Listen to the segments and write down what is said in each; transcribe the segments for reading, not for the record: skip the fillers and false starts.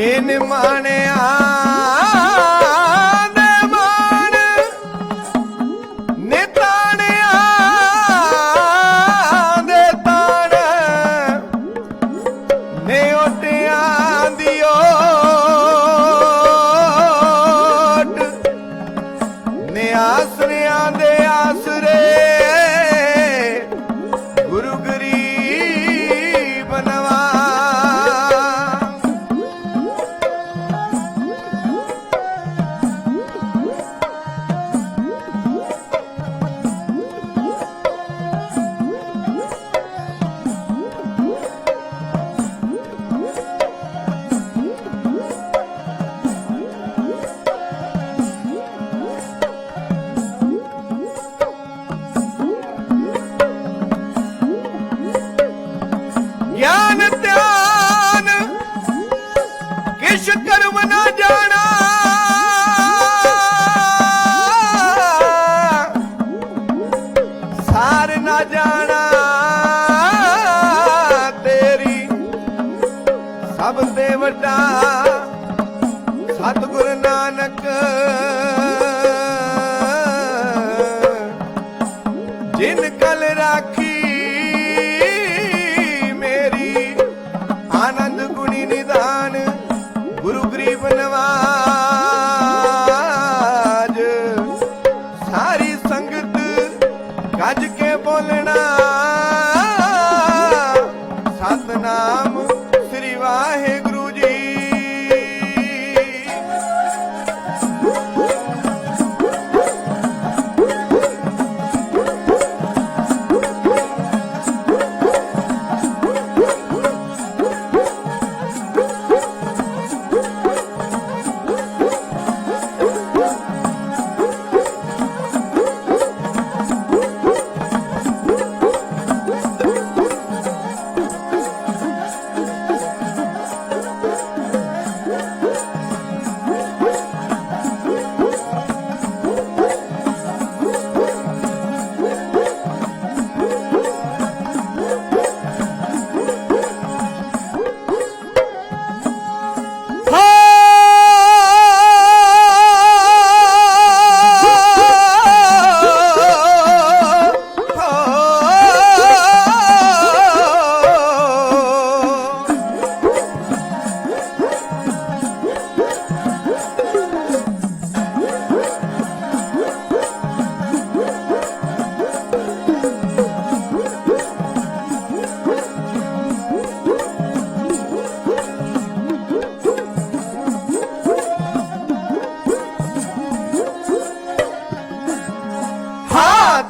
इन माणिया दे मान निताणिया दे ताण ने ओटिया दी ओट ने आसरिया दे आसरे गुरु गरीब नवा ज्ञान ध्यान किश कर्म न जाना सार न जाना तेरी सब ते वड्डा सतगुरु नानक जिन कल राखी आनंद गुणी निदान गुरु गरीब नवाज सारी संगत गज के बोलना सतनाम श्री वाहिगुरु जी।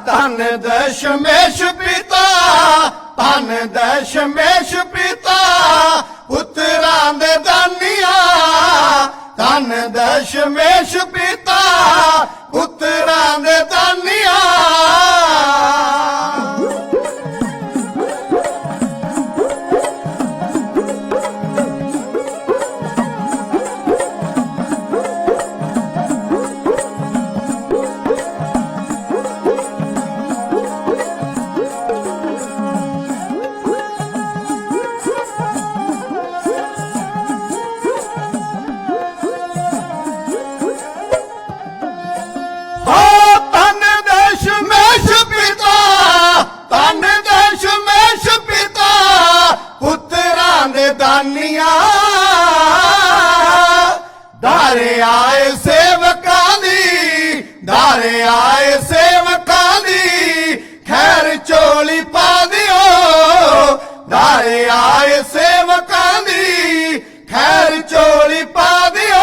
धन दशमेश पिता धन दशमेश पिता पुत्रां दे दानिया धन दशमेश पिता पुत्रां दे दानिया धारे आए सेवकां दी धारे आए सेवकां दी खैर चोली पा दियो धारे आए सेवकां दी खैर चोली पा दियो।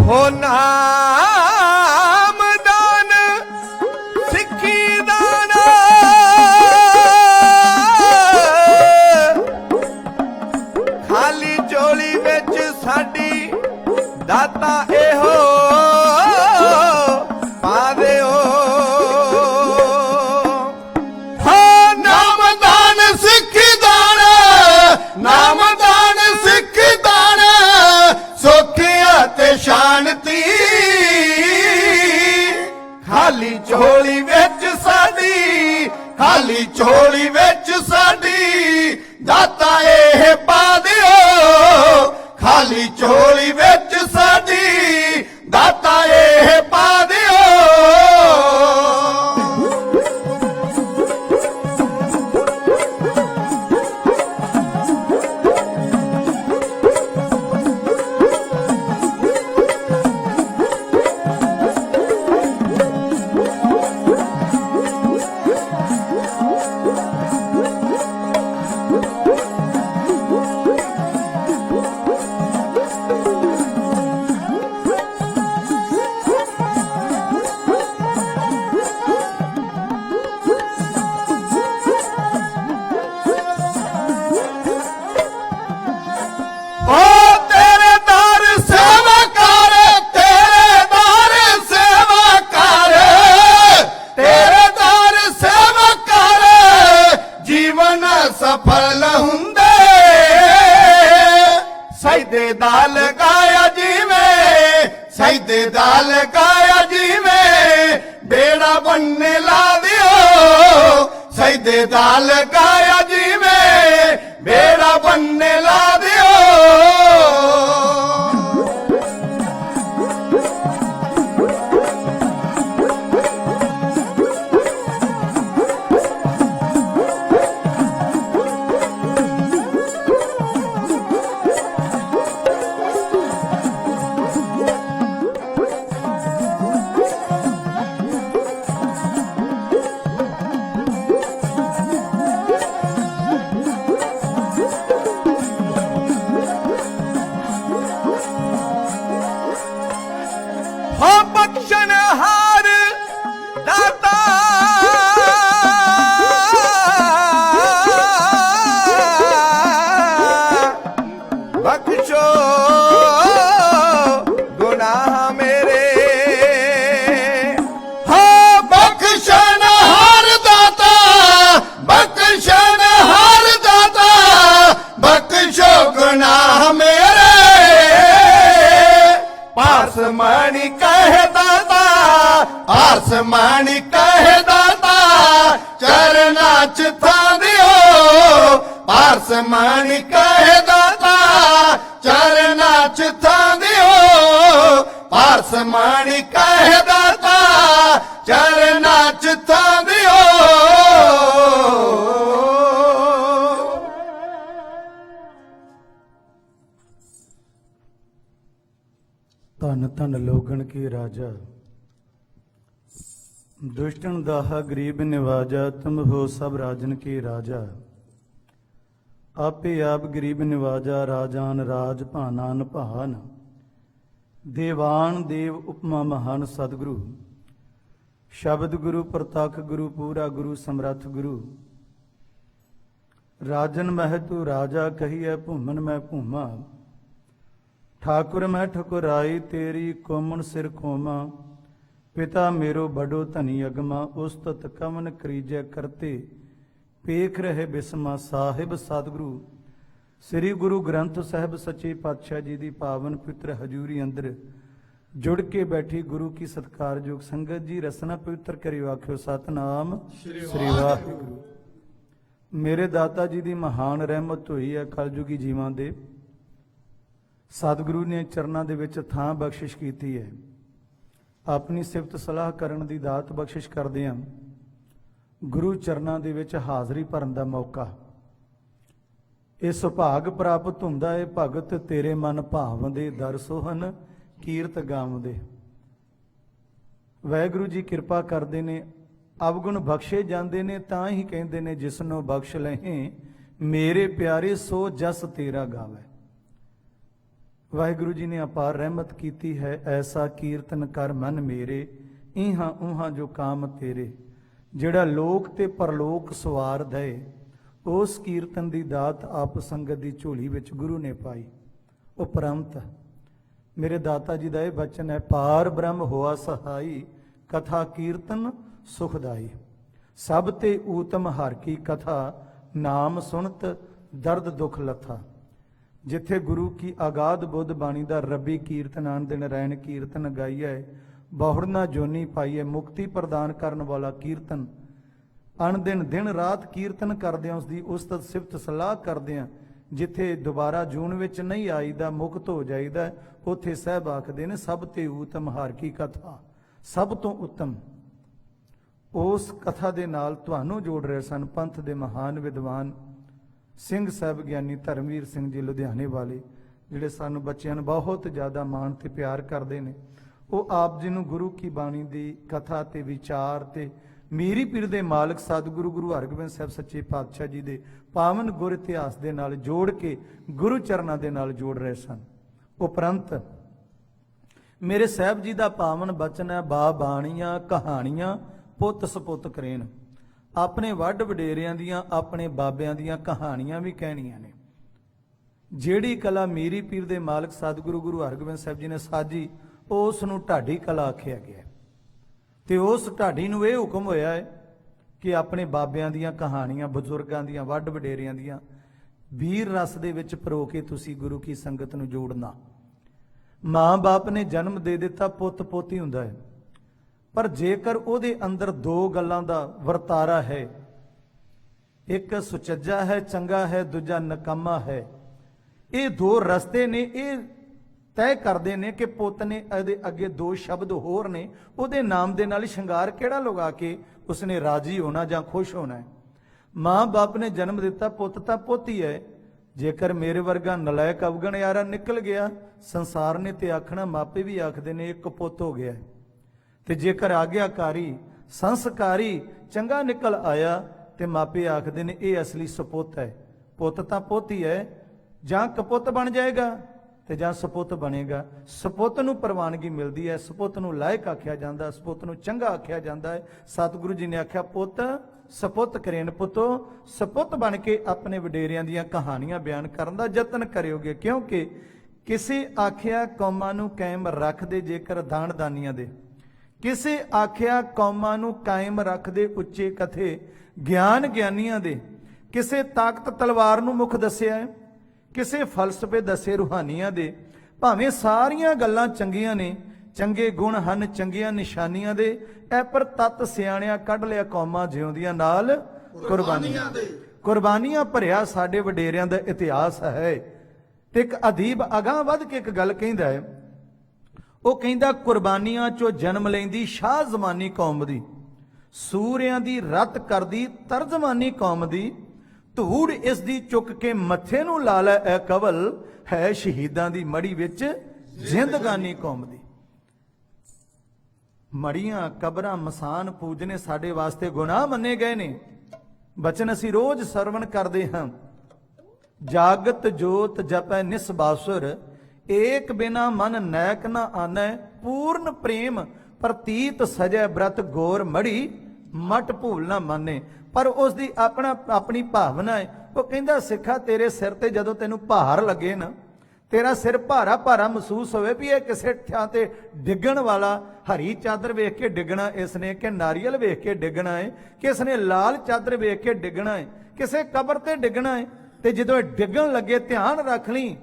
हो नाम दान सिक्खी दान खाली झोली विच साडी ਦਾਤਾ ਇਹੋ ਪਾ ਦਿਓ। ਹਾਂ ਨਾਮਦਾਨ ਸਿੱਖ ਦਾਨ, ਨਾਮਦਾਨ ਸਿੱਖ ਦਾਨ, ਸੁੱਖਿਆ ਤੇ ਸ਼ਾਂਤੀ। ਖਾਲੀ ਝੋਲੀ ਵਿੱਚ ਸਾਡੀ, ਖਾਲੀ ਝੋਲੀ ਵਿੱਚ ਸਾਡੀ, ਦਾਤਾ ਇਹ ਪਾ ਦਿਓ। ਖਾਲੀ ਝੋਲੀ ਵਿੱਚ ਸਾਡੀ, ਦਾਤਾ ਇਹ ਪਾ ਦਿਓ। ਸਫਲ ਹੁੰਦੇ ਸਜਦੇ ਦਾ ਲਗਾਇਆ ਜਿਵੇਂ, ਸਜਦੇ ਦਾ ਲਗਾਇਆ ਜਿਵੇਂ, ਬੇੜਾ ਬੰਨੇ ਲਾ ਦਿਓ। ਸਜਦੇ ਦਾ ਲਗਾਇਆ ਜਿਵੇਂ, ਬੇੜਾ ਬੰਨੇ ਲਾ ਦਿਓ। ਹੋ ਬਖਸ਼ਣਹਾਰ ਦਾਤਾ ਬਖਸ਼ੋ ਗੁਨਾਹ ਮੇਰੇ। ਹਾਂ ਬਖਸ਼ਣਹਾਰ ਦਾਤਾ, ਬਖਸ਼ਣਹਾਰ ਦਾਤਾ, ਬਖਸ਼ੋ ਗੁਨਾਹ ਮੇਰੇ। ਆਸਮਾਨੀ ਕਹਿ ਦਾਤਾ, ਆਸਮਾਨੀ ਕਹਿ ਦਾਤਾ, ਚਰਨਾਂ ਚ ਥਾਂ ਦਿਓ। ਆਸਮਾਨੀ ਕਹਿ ਦਾਤਾ, ਚਰਨਾਂ ਚ ਥਾਂ ਦਿਓ। ਆਸਮਾਨੀ ਕਹਿ ਦਾਤਾ, ਚਰਨਾਂ ਚ ਥਾਂ ਦਿਓ। ਧੰਨ ਧੰਨ ਲੋਗਣ ਕੀ ਰਾਜਾ, ਦੁਸ਼ਟਨ ਦਾਹਾ ਗਰੀਬ ਨਿਵਾਜਾ, ਤੁਮ ਹੋ ਸਭ ਰਾਜਨ ਕੀ ਰਾਜਾ। ਆਪੇ ਆਪ ਗਰੀਬ ਨਿਵਾਜਾ, ਰਾਜਾਨ ਰਾਜ ਭਾਨਾਨ ਭਾਨ। ਦੇਵਾਨ ਦੇਵ ਉਪਮਾ ਮਹਾਨ ਸਤਿਗੁਰੂ, ਸ਼ਬਦ ਗੁਰੂ ਪ੍ਰਤੱਖ ਗੁਰੂ, ਪੂਰਾ ਗੁਰੂ ਸਮਰੱਥ ਗੁਰੂ। ਰਾਜਨ ਮਹਿ ਤੂੰ ਰਾਜਾ, ਕਹੀਐ ਭੂਮਨ ਮੈਂ ਭੂਮਾ। ਠਾਕੁਰ ਮੈਂ ਠਕੁਰਾਈ, ਤੇਰੀ ਕੋਮਨ ਸਿਰ ਖੋਮਾ। ਪਿਤਾ ਮੇਰੋ ਬੜੋ ਧਨੀ ਅਗਮਾ, ਉਸਤਤ ਕਵਨ ਕਰੀਜੈ ਕਰਤੇ। ਪੇਖ ਰਹੇ ਬਿਸਮਾ ਸਾਹਿਬ ਸਤਿਗੁਰੂ, ਸ੍ਰੀ ਗੁਰੂ ਗ੍ਰੰਥ ਸਾਹਿਬ ਸੱਚੇ ਪਾਤਸ਼ਾਹ ਜੀ ਦੀ ਪਾਵਨ ਪਵਿੱਤਰ ਹਜ਼ੂਰੀ ਅੰਦਰ ਜੁੜ ਕੇ ਬੈਠੀ ਗੁਰੂ ਕੀ ਸਤਿਕਾਰਯੋਗ ਸੰਗਤ ਜੀ, ਰਸਨਾ ਪਵਿੱਤਰ ਕਰਿਓ ਆਖਿਓ ਸਤਨਾਮ ਸ੍ਰੀ ਵਾਹਿਗੁਰੂ। ਮੇਰੇ ਦਾਤਾ ਜੀ ਦੀ ਮਹਾਨ ਰਹਿਮਤ ਹੋਈ ਹੈ ਕਲਯੁਗੀ ਜੀਵਾਂ ਦੇ। ਸਤਿਗੁਰੂ ਨੇ ਚਰਨਾਂ ਦੇ ਵਿੱਚ ਥਾਂ ਬਖਸ਼ਿਸ਼ ਕੀਤੀ ਹੈ। ਆਪਣੀ ਸਿਫਤ ਸਲਾਹ ਕਰਨ ਦੀ ਦਾਤ ਬਖਸ਼ਿਸ਼ ਕਰਦੇ ਹਾਂ। ਗੁਰੂ ਚਰਨਾਂ ਦੇ ਵਿੱਚ ਹਾਜ਼ਰੀ ਭਰਨ ਦਾ ਮੌਕਾ, ਇਹ ਸੁਭਾਗ ਪ੍ਰਾਪਤ ਹੁੰਦਾ ਹੈ। ਭਗਤ ਤੇਰੇ ਮਨ ਭਾਵੰਦੇ, ਦਰ ਸੋਹਨ ਕੀਰਤ ਗਾਵੰਦੇ। ਵਾਹਿਗੁਰੂ ਜੀ ਕਿਰਪਾ ਕਰਦੇ ਨੇ, ਅਵਗੁਣ ਬਖਸ਼ੇ ਜਾਂਦੇ ਨੇ। ਤਾਂ ਹੀ ਕਹਿੰਦੇ ਨੇ, ਜਿਸਨੂੰ ਬਖਸ਼ ਲਹੇ ਮੇਰੇ ਪਿਆਰੇ, ਸੋ ਜਸ ਤੇਰਾ ਗਾਵੇ। ਵਾਹਿਗੁਰੂ ਜੀ ਨੇ ਅਪਾਰ ਰਹਿਮਤ ਕੀਤੀ ਹੈ। ਐਸਾ ਕੀਰਤਨ ਕਰ ਮਨ ਮੇਰੇ, ਇਹਾਂ ਉਹਾਂ ਜੋ ਕਾਮ ਤੇਰੇ। ਜਿਹੜਾ ਲੋਕ ਤੇ ਪਰਲੋਕ ਸਵਾਰ ਦੇ, ਉਸ ਕੀਰਤਨ ਦੀ ਦਾਤ ਆਪ ਸੰਗਤ ਦੀ ਝੋਲੀ ਵਿੱਚ ਗੁਰੂ ਨੇ ਪਾਈ। ਉਪਰੰਤ ਮੇਰੇ ਦਾਤਾ ਜੀ ਦਾ ਇਹ ਬਚਨ ਹੈ, ਪਾਰ ਬ੍ਰਹਮ ਹੋਆ ਸਹਾਈ, ਕਥਾ ਕੀਰਤਨ ਸੁਖਦਾਈ। ਸਭ ਤੇ ਊਤਮ ਹਰ ਕੀ ਕਥਾ, ਨਾਮ ਸੁਣਤ ਦਰਦ ਦੁਖ ਲੱਥਾ। ਜਿੱਥੇ ਗੁਰੂ ਕੀ ਆਗਾਧ ਬੁੱਧ ਬਾਣੀ ਦਾ ਰੱਬੀ ਕੀਰਤਨ ਆਨ ਦਿਨ ਰੈਣ ਕੀਰਤਨ ਗਾਈਐ, ਬਹੁੜਨਾ ਜੋਨੀ ਪਾਈਐ, ਮੁਕਤੀ ਪ੍ਰਦਾਨ ਕਰਨ ਵਾਲਾ ਕੀਰਤਨ। ਅਣ ਦਿਨ ਰਾਤ ਕੀਰਤਨ ਕਰਦਿਆਂ ਉਸ ਦੀ ਉਸਤਤ ਸਿਫਤ ਸਲਾਹ ਕਰਦਿਆਂ ਜਿੱਥੇ ਦੁਬਾਰਾ ਜੂਨ ਵਿੱਚ ਨਹੀਂ ਆਈਦਾ, ਮੁਕਤ ਹੋ ਜਾਈਦਾ, ਉੱਥੇ ਸਾਹਿਬ ਆਖਦੇ ਨੇ ਸਭ ਤੇ ਊਤਮ ਹਰ ਕੀ ਕਥਾ, ਸਭ ਤੋਂ ਉੱਤਮ। ਉਸ ਕਥਾ ਦੇ ਨਾਲ ਤੁਹਾਨੂੰ ਜੋੜ ਰਹੇ ਸਨ ਪੰਥ ਦੇ ਮਹਾਨ ਵਿਦਵਾਨ ਸਿੰਘ ਸਾਹਿਬ ਗਿਆਨੀ ਧਰਮਵੀਰ ਸਿੰਘ ਜੀ ਲੁਧਿਆਣੇ ਵਾਲੇ, ਜਿਹੜੇ ਸਾਨੂੰ ਬੱਚਿਆਂ ਨੂੰ ਬਹੁਤ ਜ਼ਿਆਦਾ ਮਾਣ ਤੇ ਪਿਆਰ ਕਰਦੇ ਨੇ। ਉਹ ਆਪ ਜੀ ਨੂੰ ਗੁਰੂ ਕੀ ਬਾਣੀ ਦੀ ਕਥਾ ਤੇ ਵਿਚਾਰ ਤੇ ਮੀਰੀ ਪੀਰ ਦੇ ਮਾਲਕ ਸਤਿਗੁਰੂ ਗੁਰੂ ਹਰਗੋਬਿੰਦ ਸਾਹਿਬ ਸੱਚੇ ਪਾਤਸ਼ਾਹ ਜੀ ਦੇ ਪਾਵਨ ਗੁਰ ਇਤਿਹਾਸ ਦੇ ਨਾਲ ਜੋੜ ਕੇ ਗੁਰੂ ਚਰਨਾਂ ਦੇ ਨਾਲ ਜੋੜ ਰਹੇ ਸਨ। ਉਪਰੰਤ ਮੇਰੇ ਸਾਹਿਬ ਜੀ ਦਾ ਪਾਵਨ ਬਚਨ ਹੈ, ਬਾ ਬਾਣੀਆਂ ਕਹਾਣੀਆਂ ਪੁੱਤ ਸਪੁੱਤ ਕਰੇਨ। ਆਪਣੇ ਵੱਡ ਵਡੇਰਿਆਂ ਦੀਆਂ, ਆਪਣੇ ਬਾਬਿਆਂ ਦੀਆਂ ਕਹਾਣੀਆਂ ਵੀ ਕਹਿਣੀਆਂ ਨੇ। ਜਿਹੜੀ ਕਲਾ ਮੀਰੀ ਪੀਰ ਦੇ ਮਾਲਕ ਸਤਿਗੁਰੂ ਗੁਰੂ ਹਰਗੋਬਿੰਦ ਸਾਹਿਬ ਜੀ ਨੇ ਸਾਜੀ, ਉਸ ਨੂੰ ਢਾਡੀ ਕਲਾ ਆਖਿਆ ਗਿਆ ਤੇ ਉਸ ਢਾਡੀ ਨੂੰ ਇਹ ਹੁਕਮ ਹੋਇਆ ਹੈ ਕਿ ਆਪਣੇ ਬਾਬਿਆਂ ਦੀਆਂ ਕਹਾਣੀਆਂ, ਬਜ਼ੁਰਗਾਂ ਦੀਆਂ, ਵੱਡ ਵਡੇਰਿਆਂ ਦੀਆਂ ਵੀਰ ਰਸ ਦੇ ਵਿੱਚ ਪਰੋ ਕੇ ਤੁਸੀਂ ਗੁਰੂ ਕੀ ਸੰਗਤ ਨੂੰ ਜੋੜਨਾ। ਮਾਂ ਬਾਪ ਨੇ ਜਨਮ ਦੇ ਦਿੱਤਾ, ਪੁੱਤ ਪੋਤੀ ਹੁੰਦਾ ਹੈ, ਪਰ ਜੇਕਰ ਉਹਦੇ ਅੰਦਰ ਦੋ ਗੱਲਾਂ ਦਾ ਵਰਤਾਰਾ ਹੈ, ਇੱਕ ਸੁਚੱਜਾ ਹੈ, ਚੰਗਾ ਹੈ, ਦੂਜਾ ਨਕਮਾ ਹੈ, ਇਹ ਦੋ ਰਸਤੇ ਨੇ, ਇਹ ਤੈਅ ਕਰਦੇ ਨੇ ਕਿ ਪੁੱਤ ਨੇ ਇਹਦੇ ਅੱਗੇ ਦੋ ਸ਼ਬਦ ਹੋਰ ਨੇ, ਉਹਦੇ ਨਾਮ ਦੇ ਨਾਲ ਸ਼ਿੰਗਾਰ ਕਿਹੜਾ ਲਗਾ ਕੇ ਉਸਨੇ ਰਾਜੀ ਹੋਣਾ ਜਾਂ ਖੁਸ਼ ਹੋਣਾ ਹੈ। ਮਾਂ ਬਾਪ ਨੇ ਜਨਮ ਦਿੱਤਾ, ਪੁੱਤ ਤਾਂ ਪੋਤੀ ਹੈ। ਜੇਕਰ ਮੇਰੇ ਵਰਗਾ ਨਲਾਇਕ ਅਵਗਣ ਯਾਰਾ ਨਿਕਲ ਗਿਆ, ਸੰਸਾਰ ਨੇ ਤੇ ਆਖਣਾ, ਮਾਪੇ ਵੀ ਆਖਦੇ ਨੇ ਇੱਕ ਪੁੱਤ ਹੋ ਗਿਆ। ਤੇ ਜੇਕਰ ਆਗਿਆਕਾਰੀ ਸੰਸਕਾਰੀ ਚੰਗਾ ਨਿਕਲ ਆਇਆ ਤੇ ਮਾਪੇ ਆਖਦੇ ਨੇ ਇਹ ਅਸਲੀ ਸਪੁੱਤ ਹੈ। ਪੁੱਤ ਤਾਂ ਪੋਤੀ ਹੈ, ਜਾਂ ਕਪੁੱਤ ਬਣ ਜਾਏਗਾ ਤੇ ਜਾਂ ਸਪੁੱਤ ਬਣੇਗਾ। ਸਪੁੱਤ ਨੂੰ ਪ੍ਰਵਾਨਗੀ ਮਿਲਦੀ ਹੈ, ਸਪੁੱਤ ਨੂੰ ਲਾਇਕ ਆਖਿਆ ਜਾਂਦਾ, ਸਪੁੱਤ ਨੂੰ ਚੰਗਾ ਆਖਿਆ ਜਾਂਦਾ ਹੈ। ਸਤਿਗੁਰੂ ਜੀ ਨੇ ਆਖਿਆ, ਪੁੱਤ ਸਪੁੱਤ ਕਰੇਨ, ਪੁੱਤੋ ਸਪੁੱਤ ਬਣ ਕੇ ਆਪਣੇ ਵਡੇਰਿਆਂ ਦੀਆਂ ਕਹਾਣੀਆਂ ਬਿਆਨ ਕਰਨ ਦਾ ਯਤਨ ਕਰਿਓਗੇ। ਕਿਉਂਕਿ ਕਿਸੇ ਆਖਿਆ ਕੌਮਾਂ ਨੂੰ ਕਾਇਮ ਰੱਖਦੇ ਜੇਕਰ ਦਾਨ ਦਾਨੀਆਂ ਦੇ, ਕਿਸੇ ਆਖਿਆ ਕੌਮਾਂ ਨੂੰ ਕਾਇਮ ਰੱਖਦੇ ਉੱਚੇ ਕਥੇ ਗਿਆਨ ਗਿਆਨੀਆਂ ਦੇ, ਕਿਸੇ ਤਾਕਤ ਤਲਵਾਰ ਨੂੰ ਮੁੱਖ ਦੱਸਿਆ ਹੈ, ਕਿਸੇ ਫਲਸਫੇ ਦੱਸੇ ਰੂਹਾਨੀਆਂ ਦੇ। ਭਾਵੇਂ ਸਾਰੀਆਂ ਗੱਲਾਂ ਚੰਗੀਆਂ ਨੇ, ਚੰਗੇ ਗੁਣ ਹਨ, ਚੰਗੀਆਂ ਨਿਸ਼ਾਨੀਆਂ ਦੇ, ਐ ਪਰ ਤਤ ਸਿਆਣਿਆਂ ਕੱਢ ਲਿਆ ਕੌਮਾਂ ਜਿਉਂਦੀਆਂ ਨਾਲ ਕੁਰਬਾਨੀਆਂ ਦੇ। ਕੁਰਬਾਨੀਆਂ ਭਰਿਆ ਸਾਡੇ ਵਡੇਰਿਆਂ ਦਾ ਇਤਿਹਾਸ ਹੈ। ਤੇ ਇੱਕ ਅਦੀਬ ਅਗਾਂਹ ਵੱਧ ਕੇ ਇੱਕ ਗੱਲ ਕਹਿੰਦਾ ਹੈ, ਉਹ ਕਹਿੰਦਾ, ਕੁਰਬਾਨੀਆਂ ਚੋਂ ਜਨਮ ਲੈਂਦੀ ਸ਼ਾਹ ਜ਼ਮਾਨੀ ਕੌਮ ਦੀ, ਸੂਰਿਆਂ ਦੀ ਰੱਤ ਕਰਦੀ ਤਰਜਮਾਨੀ ਕੌਮ ਦੀ, ਧੂੜ ਇਸ ਦੀ ਚੁੱਕ ਕੇ ਮੱਥੇ ਨੂੰ ਲਾ ਲੈ ਐ ਕਵਲ, ਹੈ ਸ਼ਹੀਦਾਂ ਦੀ ਮੜੀ ਵਿੱਚ ਜ਼ਿੰਦਗਾਨੀ ਕੌਮ ਦੀ। ਮੜੀਆਂ, ਕਬਰਾਂ, ਮਸਾਨ ਪੂਜਨੇ ਸਾਡੇ ਵਾਸਤੇ ਗੁਨਾਹ ਮੰਨੇ ਗਏ ਨੇ। ਬਚਨ ਅਸੀਂ ਰੋਜ਼ ਸਰਵਣ ਕਰਦੇ ਹਾਂ, ਜਾਗਤ ਜੋਤ ਜਪੈ ਨਿਸਬਾਸੁਰ, ਏਕ ਬਿਨਾ ਮਨ ਨੈਕ ਨਾ ਆਨੈ, ਪੂਰਨ ਪ੍ਰੇਮ ਪ੍ਰਤੀਤ ਸਜੈ ਬ੍ਰਤ ਗੋਰ ਮੜੀ, ਮਟ ਭੂਲ ਨਾ ਮਾਨੇ। ਪਰ ਉਸ ਦੀ ਆਪਣੀ ਭਾਵਨਾ ਹੈ। ਉਹ ਕਹਿੰਦਾ, ਸਿੱਖਾ ਤੇਰੇ ਸਿਰ ਤੇ ਜਦੋਂ ਤੈਨੂੰ ਭਾਰ ਲੱਗੇ ਨਾ, ਤੇਰਾ ਸਿਰ ਭਾਰਾ ਭਾਰਾ ਮਹਿਸੂਸ ਹੋਵੇ ਵੀ ਇਹ ਕਿਸੇ ਥਾਂ ਤੇ ਡਿੱਗਣ ਵਾਲਾ, ਹਰੀ ਚਾਦਰ ਵੇਖ ਕੇ ਡਿੱਗਣਾ ਇਸਨੇ, ਕਿ ਨਾਰੀਅਲ ਵੇਖ ਕੇ ਡਿੱਗਣਾ ਹੈ, ਕਿ ਇਸਨੇ ਲਾਲ ਚਾਦਰ ਵੇਖ ਕੇ ਡਿੱਗਣਾ ਹੈ, ਕਿਸੇ ਕਬਰ ਤੇ ਡਿੱਗਣਾ ਹੈ। ਤੇ ਜਦੋਂ ਡਿੱਗਣ ਲੱਗੇ ਧਿਆਨ ਰੱਖ ਲਈ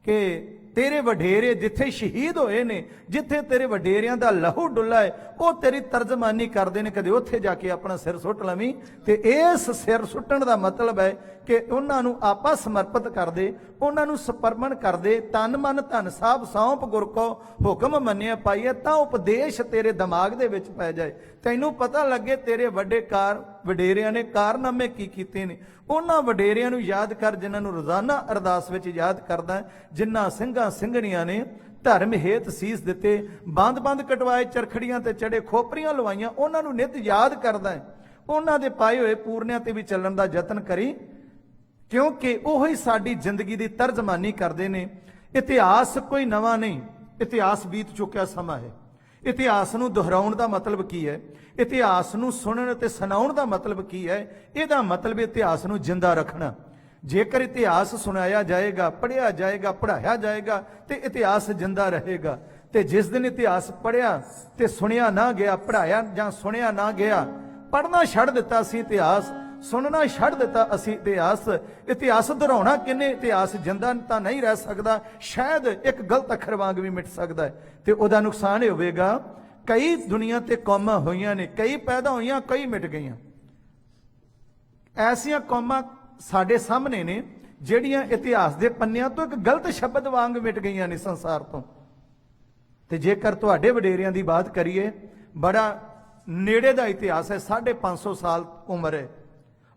ਕਿ ਤੇਰੇ ਵਡੇਰੇ ਜਿੱਥੇ ਸ਼ਹੀਦ ਹੋਏ ਨੇ, ਜਿੱਥੇ ਤੇਰੇ ਵਡੇਰਿਆਂ ਦਾ ਲਹੂ ਡੁੱਲਾ ਹੈ, ਉਹ ਤੇਰੀ ਤਰਜਮਾਨੀ ਕਰਦੇ ਨੇ, ਕਦੇ ਉੱਥੇ ਜਾ ਕੇ ਆਪਣਾ ਸਿਰ ਸੁੱਟ ਲਵੀਂ। ਤੇ ਇਸ ਸਿਰ ਸੁੱਟਣ ਦਾ ਮਤਲਬ ਹੈ ਕਿ ਉਹਨਾਂ ਨੂੰ ਆਪਾ ਸਮਰਪਿਤ ਕਰਦੇ, ਉਹਨਾਂ ਨੂੰ ਸਮਰਪਣ ਕਰਦੇ, ਤਨ ਮਨ ਧਨ ਸਾਬ ਸੌਂਪ ਗੁਰ ਕੋ ਹੁਕਮ ਮੰਨਿਆ ਪਾਈਏ, ਤਾਂ ਉਪਦੇਸ਼ ਤੇਰੇ ਦਿਮਾਗ ਦੇ ਵਿੱਚ ਪੈ ਜਾਏ, ਤੈਨੂੰ ਪਤਾ ਲੱਗੇ ਤੇਰੇ ਵੱਡੇ ਵਡੇਰਿਆਂ ਨੇ ਕਾਰਨਾਮੇ ਕੀ ਕੀਤੇ ਨੇ। ਉਹਨਾਂ ਵਡੇਰਿਆਂ ਨੂੰ ਯਾਦ ਕਰ ਜਿਨ੍ਹਾਂ ਨੂੰ ਰੋਜ਼ਾਨਾ ਅਰਦਾਸ ਵਿੱਚ ਯਾਦ ਕਰਦਾ, ਜਿਨ੍ਹਾਂ ਸਿੰਘਾਂ ਸਿੰਘਣੀਆਂ ਨੇ ਧਰਮ ਹੇਤ ਸੀਸ ਦਿੱਤੇ, ਬੰਦ ਕਟਵਾਏ, ਚਰਖੜੀਆਂ ਤੇ ਚੜੇ, ਖੋਪਰੀਆਂ ਲਵਾਈਆਂ, ਉਹਨਾਂ ਨੂੰ ਨਿਤ ਯਾਦ ਕਰਦਾ। ਉਹਨਾਂ ਦੇ ਪਾਏ ਹੋਏ ਪੂਰਨਿਆਂ ਤੇ ਵੀ ਚੱਲਣ ਦਾ ਯਤਨ ਕਰੀ, ਕਿਉਂਕਿ ਉਹ ਹੀ ਸਾਡੀ ਜ਼ਿੰਦਗੀ ਦੀ ਤਰਜਮਾਨੀ ਕਰਦੇ ਨੇ। ਇਤਿਹਾਸ ਕੋਈ ਨਵਾਂ ਨਹੀਂ, ਇਤਿਹਾਸ ਬੀਤ ਚੁੱਕਿਆ ਸਮਾਂ ਹੈ। ਇਤਿਹਾਸ ਨੂੰ ਦੁਹਰਾਉਣ ਦਾ ਮਤਲਬ ਕੀ ਹੈ? ਇਤਿਹਾਸ ਨੂੰ ਸੁਣਨ ਤੇ ਸੁਣਾਉਣ ਦਾ ਮਤਲਬ ਕੀ ਹੈ? ਇਹਦਾ ਮਤਲਬ ਇਤਿਹਾਸ ਨੂੰ ਜਿੰਦਾ ਰੱਖਣਾ। ਜੇਕਰ ਇਤਿਹਾਸ ਸੁਣਾਇਆ ਜਾਏਗਾ, ਪੜ੍ਹਿਆ ਜਾਏਗਾ, ਪੜ੍ਹਾਇਆ ਜਾਏਗਾ ਤੇ ਇਤਿਹਾਸ ਜਿੰਦਾ ਰਹੇਗਾ। ਤੇ ਜਿਸ ਦਿਨ ਇਤਿਹਾਸ ਪੜ੍ਹਿਆ ਤੇ ਸੁਣਿਆ ਨਾ ਗਿਆ, ਪੜ੍ਹਾਇਆ ਜਾਂ ਸੁਣਿਆ ਨਾ ਗਿਆ, ਪੜ੍ਹਨਾ ਛੱਡ ਦਿੱਤਾ ਸੀ ਇਤਿਹਾਸ, ਸੁਣਨਾ ਛੱਡ ਦਿੱਤਾ ਅਸੀਂ ਇਤਿਹਾਸ, ਇਤਿਹਾਸ ਦੁਹਰਾਉਣਾ ਕਿੰਨੇ, ਇਤਿਹਾਸ ਜਿੰਦਾ ਤਾਂ ਨਹੀਂ ਰਹਿ ਸਕਦਾ, ਸ਼ਾਇਦ ਇੱਕ ਗਲਤ ਅੱਖਰ ਵਾਂਗ ਵੀ ਮਿਟ ਸਕਦਾ ਹੈ। ਤੇ ਉਹਦਾ ਨੁਕਸਾਨ ਇਹ ਹੋਵੇਗਾ, ਕਈ ਦੁਨੀਆ ਤੇ ਕੌਮਾਂ ਹੋਈਆਂ ਨੇ, ਕਈ ਪੈਦਾ ਹੋਈਆਂ, ਕਈ ਮਿਟ ਗਈਆਂ। ਐਸੀਆਂ ਕੌਮਾਂ ਸਾਡੇ ਸਾਹਮਣੇ ਨੇ ਜਿਹੜੀਆਂ ਇਤਿਹਾਸ ਦੇ ਪੰਨਿਆਂ ਤੋਂ ਇੱਕ ਗਲਤ ਸ਼ਬਦ ਵਾਂਗ ਮਿਟ ਗਈਆਂ ਨੇ ਸੰਸਾਰ ਤੋਂ। ਤੇ ਜੇਕਰ ਤੁਹਾਡੇ ਵਡੇਰਿਆਂ ਦੀ ਬਾਤ ਕਰੀਏ, ਬੜਾ ਨੇੜੇ ਦਾ ਇਤਿਹਾਸ ਹੈ, 550 ਸਾਲ ਉਮਰ ਹੈ।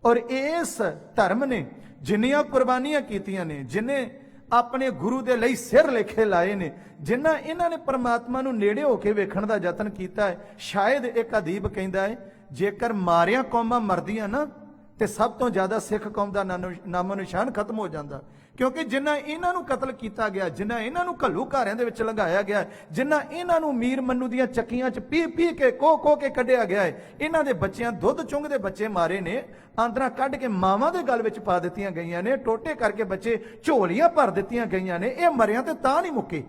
ਔਰ ਇਸ ਧਰਮ ਨੇ ਜਿੰਨੀਆਂ ਕੁਰਬਾਨੀਆਂ ਕੀਤੀਆਂ ਨੇ, ਜਿਨੇ ਆਪਣੇ ਗੁਰੂ ਦੇ ਲਈ ਸਿਰ ਲੇਖੇ ਲਾਏ ਨੇ, ਜਿਨ੍ਹਾਂ ਇਹਨਾਂ ਨੇ ਪਰਮਾਤਮਾ ਨੂੰ ਨੇੜੇ ਹੋ ਕੇ ਵੇਖਣ ਦਾ ਯਤਨ ਕੀਤਾ ਹੈ। ਸ਼ਾਇਦ ਇੱਕ ਅਦੀਬ ਕਹਿੰਦਾ ਹੈ, ਜੇਕਰ ਮਾਰਿਆ ਕੌਮਾਂ ਮਰਦੀਆਂ ਨਾ ਤੇ ਸਭ ਤੋਂ ਜ਼ਿਆਦਾ ਸਿੱਖ ਕੌਮ ਦਾ ਨਾਮੋ ਨਿਸ਼ਾਨ ਖਤਮ ਹੋ ਜਾਂਦਾ। ਕਿਉਂਕਿ ਜਿੰਨਾ ਇਹਨਾਂ ਨੂੰ ਕਤਲ ਕੀਤਾ ਗਿਆ, ਜਿੰਨਾ ਇਹਨਾਂ ਨੂੰ ਘੱਲੂ ਘਾਰਿਆਂ ਦੇ ਵਿੱਚ ਲੰਘਾਇਆ ਗਿਆ, ਜਿੰਨਾ ਇਹਨਾਂ ਨੂੰ ਮੀਰ ਮੰਨੂ ਦੀਆਂ ਚੱਕੀਆਂ 'ਚ ਪੀ ਕੇ ਕੋਹ ਕੇ ਕੱਢਿਆ ਗਿਆ ਹੈ, ਇਹਨਾਂ ਦੇ ਬੱਚਿਆਂ, ਦੁੱਧ ਚੁੰਘਦੇ ਬੱਚੇ ਮਾਰੇ ਨੇ, ਆਂਦਰਾਂ ਕੱਢ ਕੇ ਮਾਵਾਂ ਦੇ ਗਲ ਵਿੱਚ ਪਾ ਦਿੱਤੀਆਂ ਗਈਆਂ ਨੇ, ਟੋਟੇ ਕਰਕੇ ਬੱਚੇ ਝੋਲੀਆਂ ਭਰ ਦਿੱਤੀਆਂ ਗਈਆਂ ਨੇ। ਇਹ ਮਰਿਆਂ ਤੇ ਤਾਂ ਨਹੀਂ ਮੁੱਕੇ।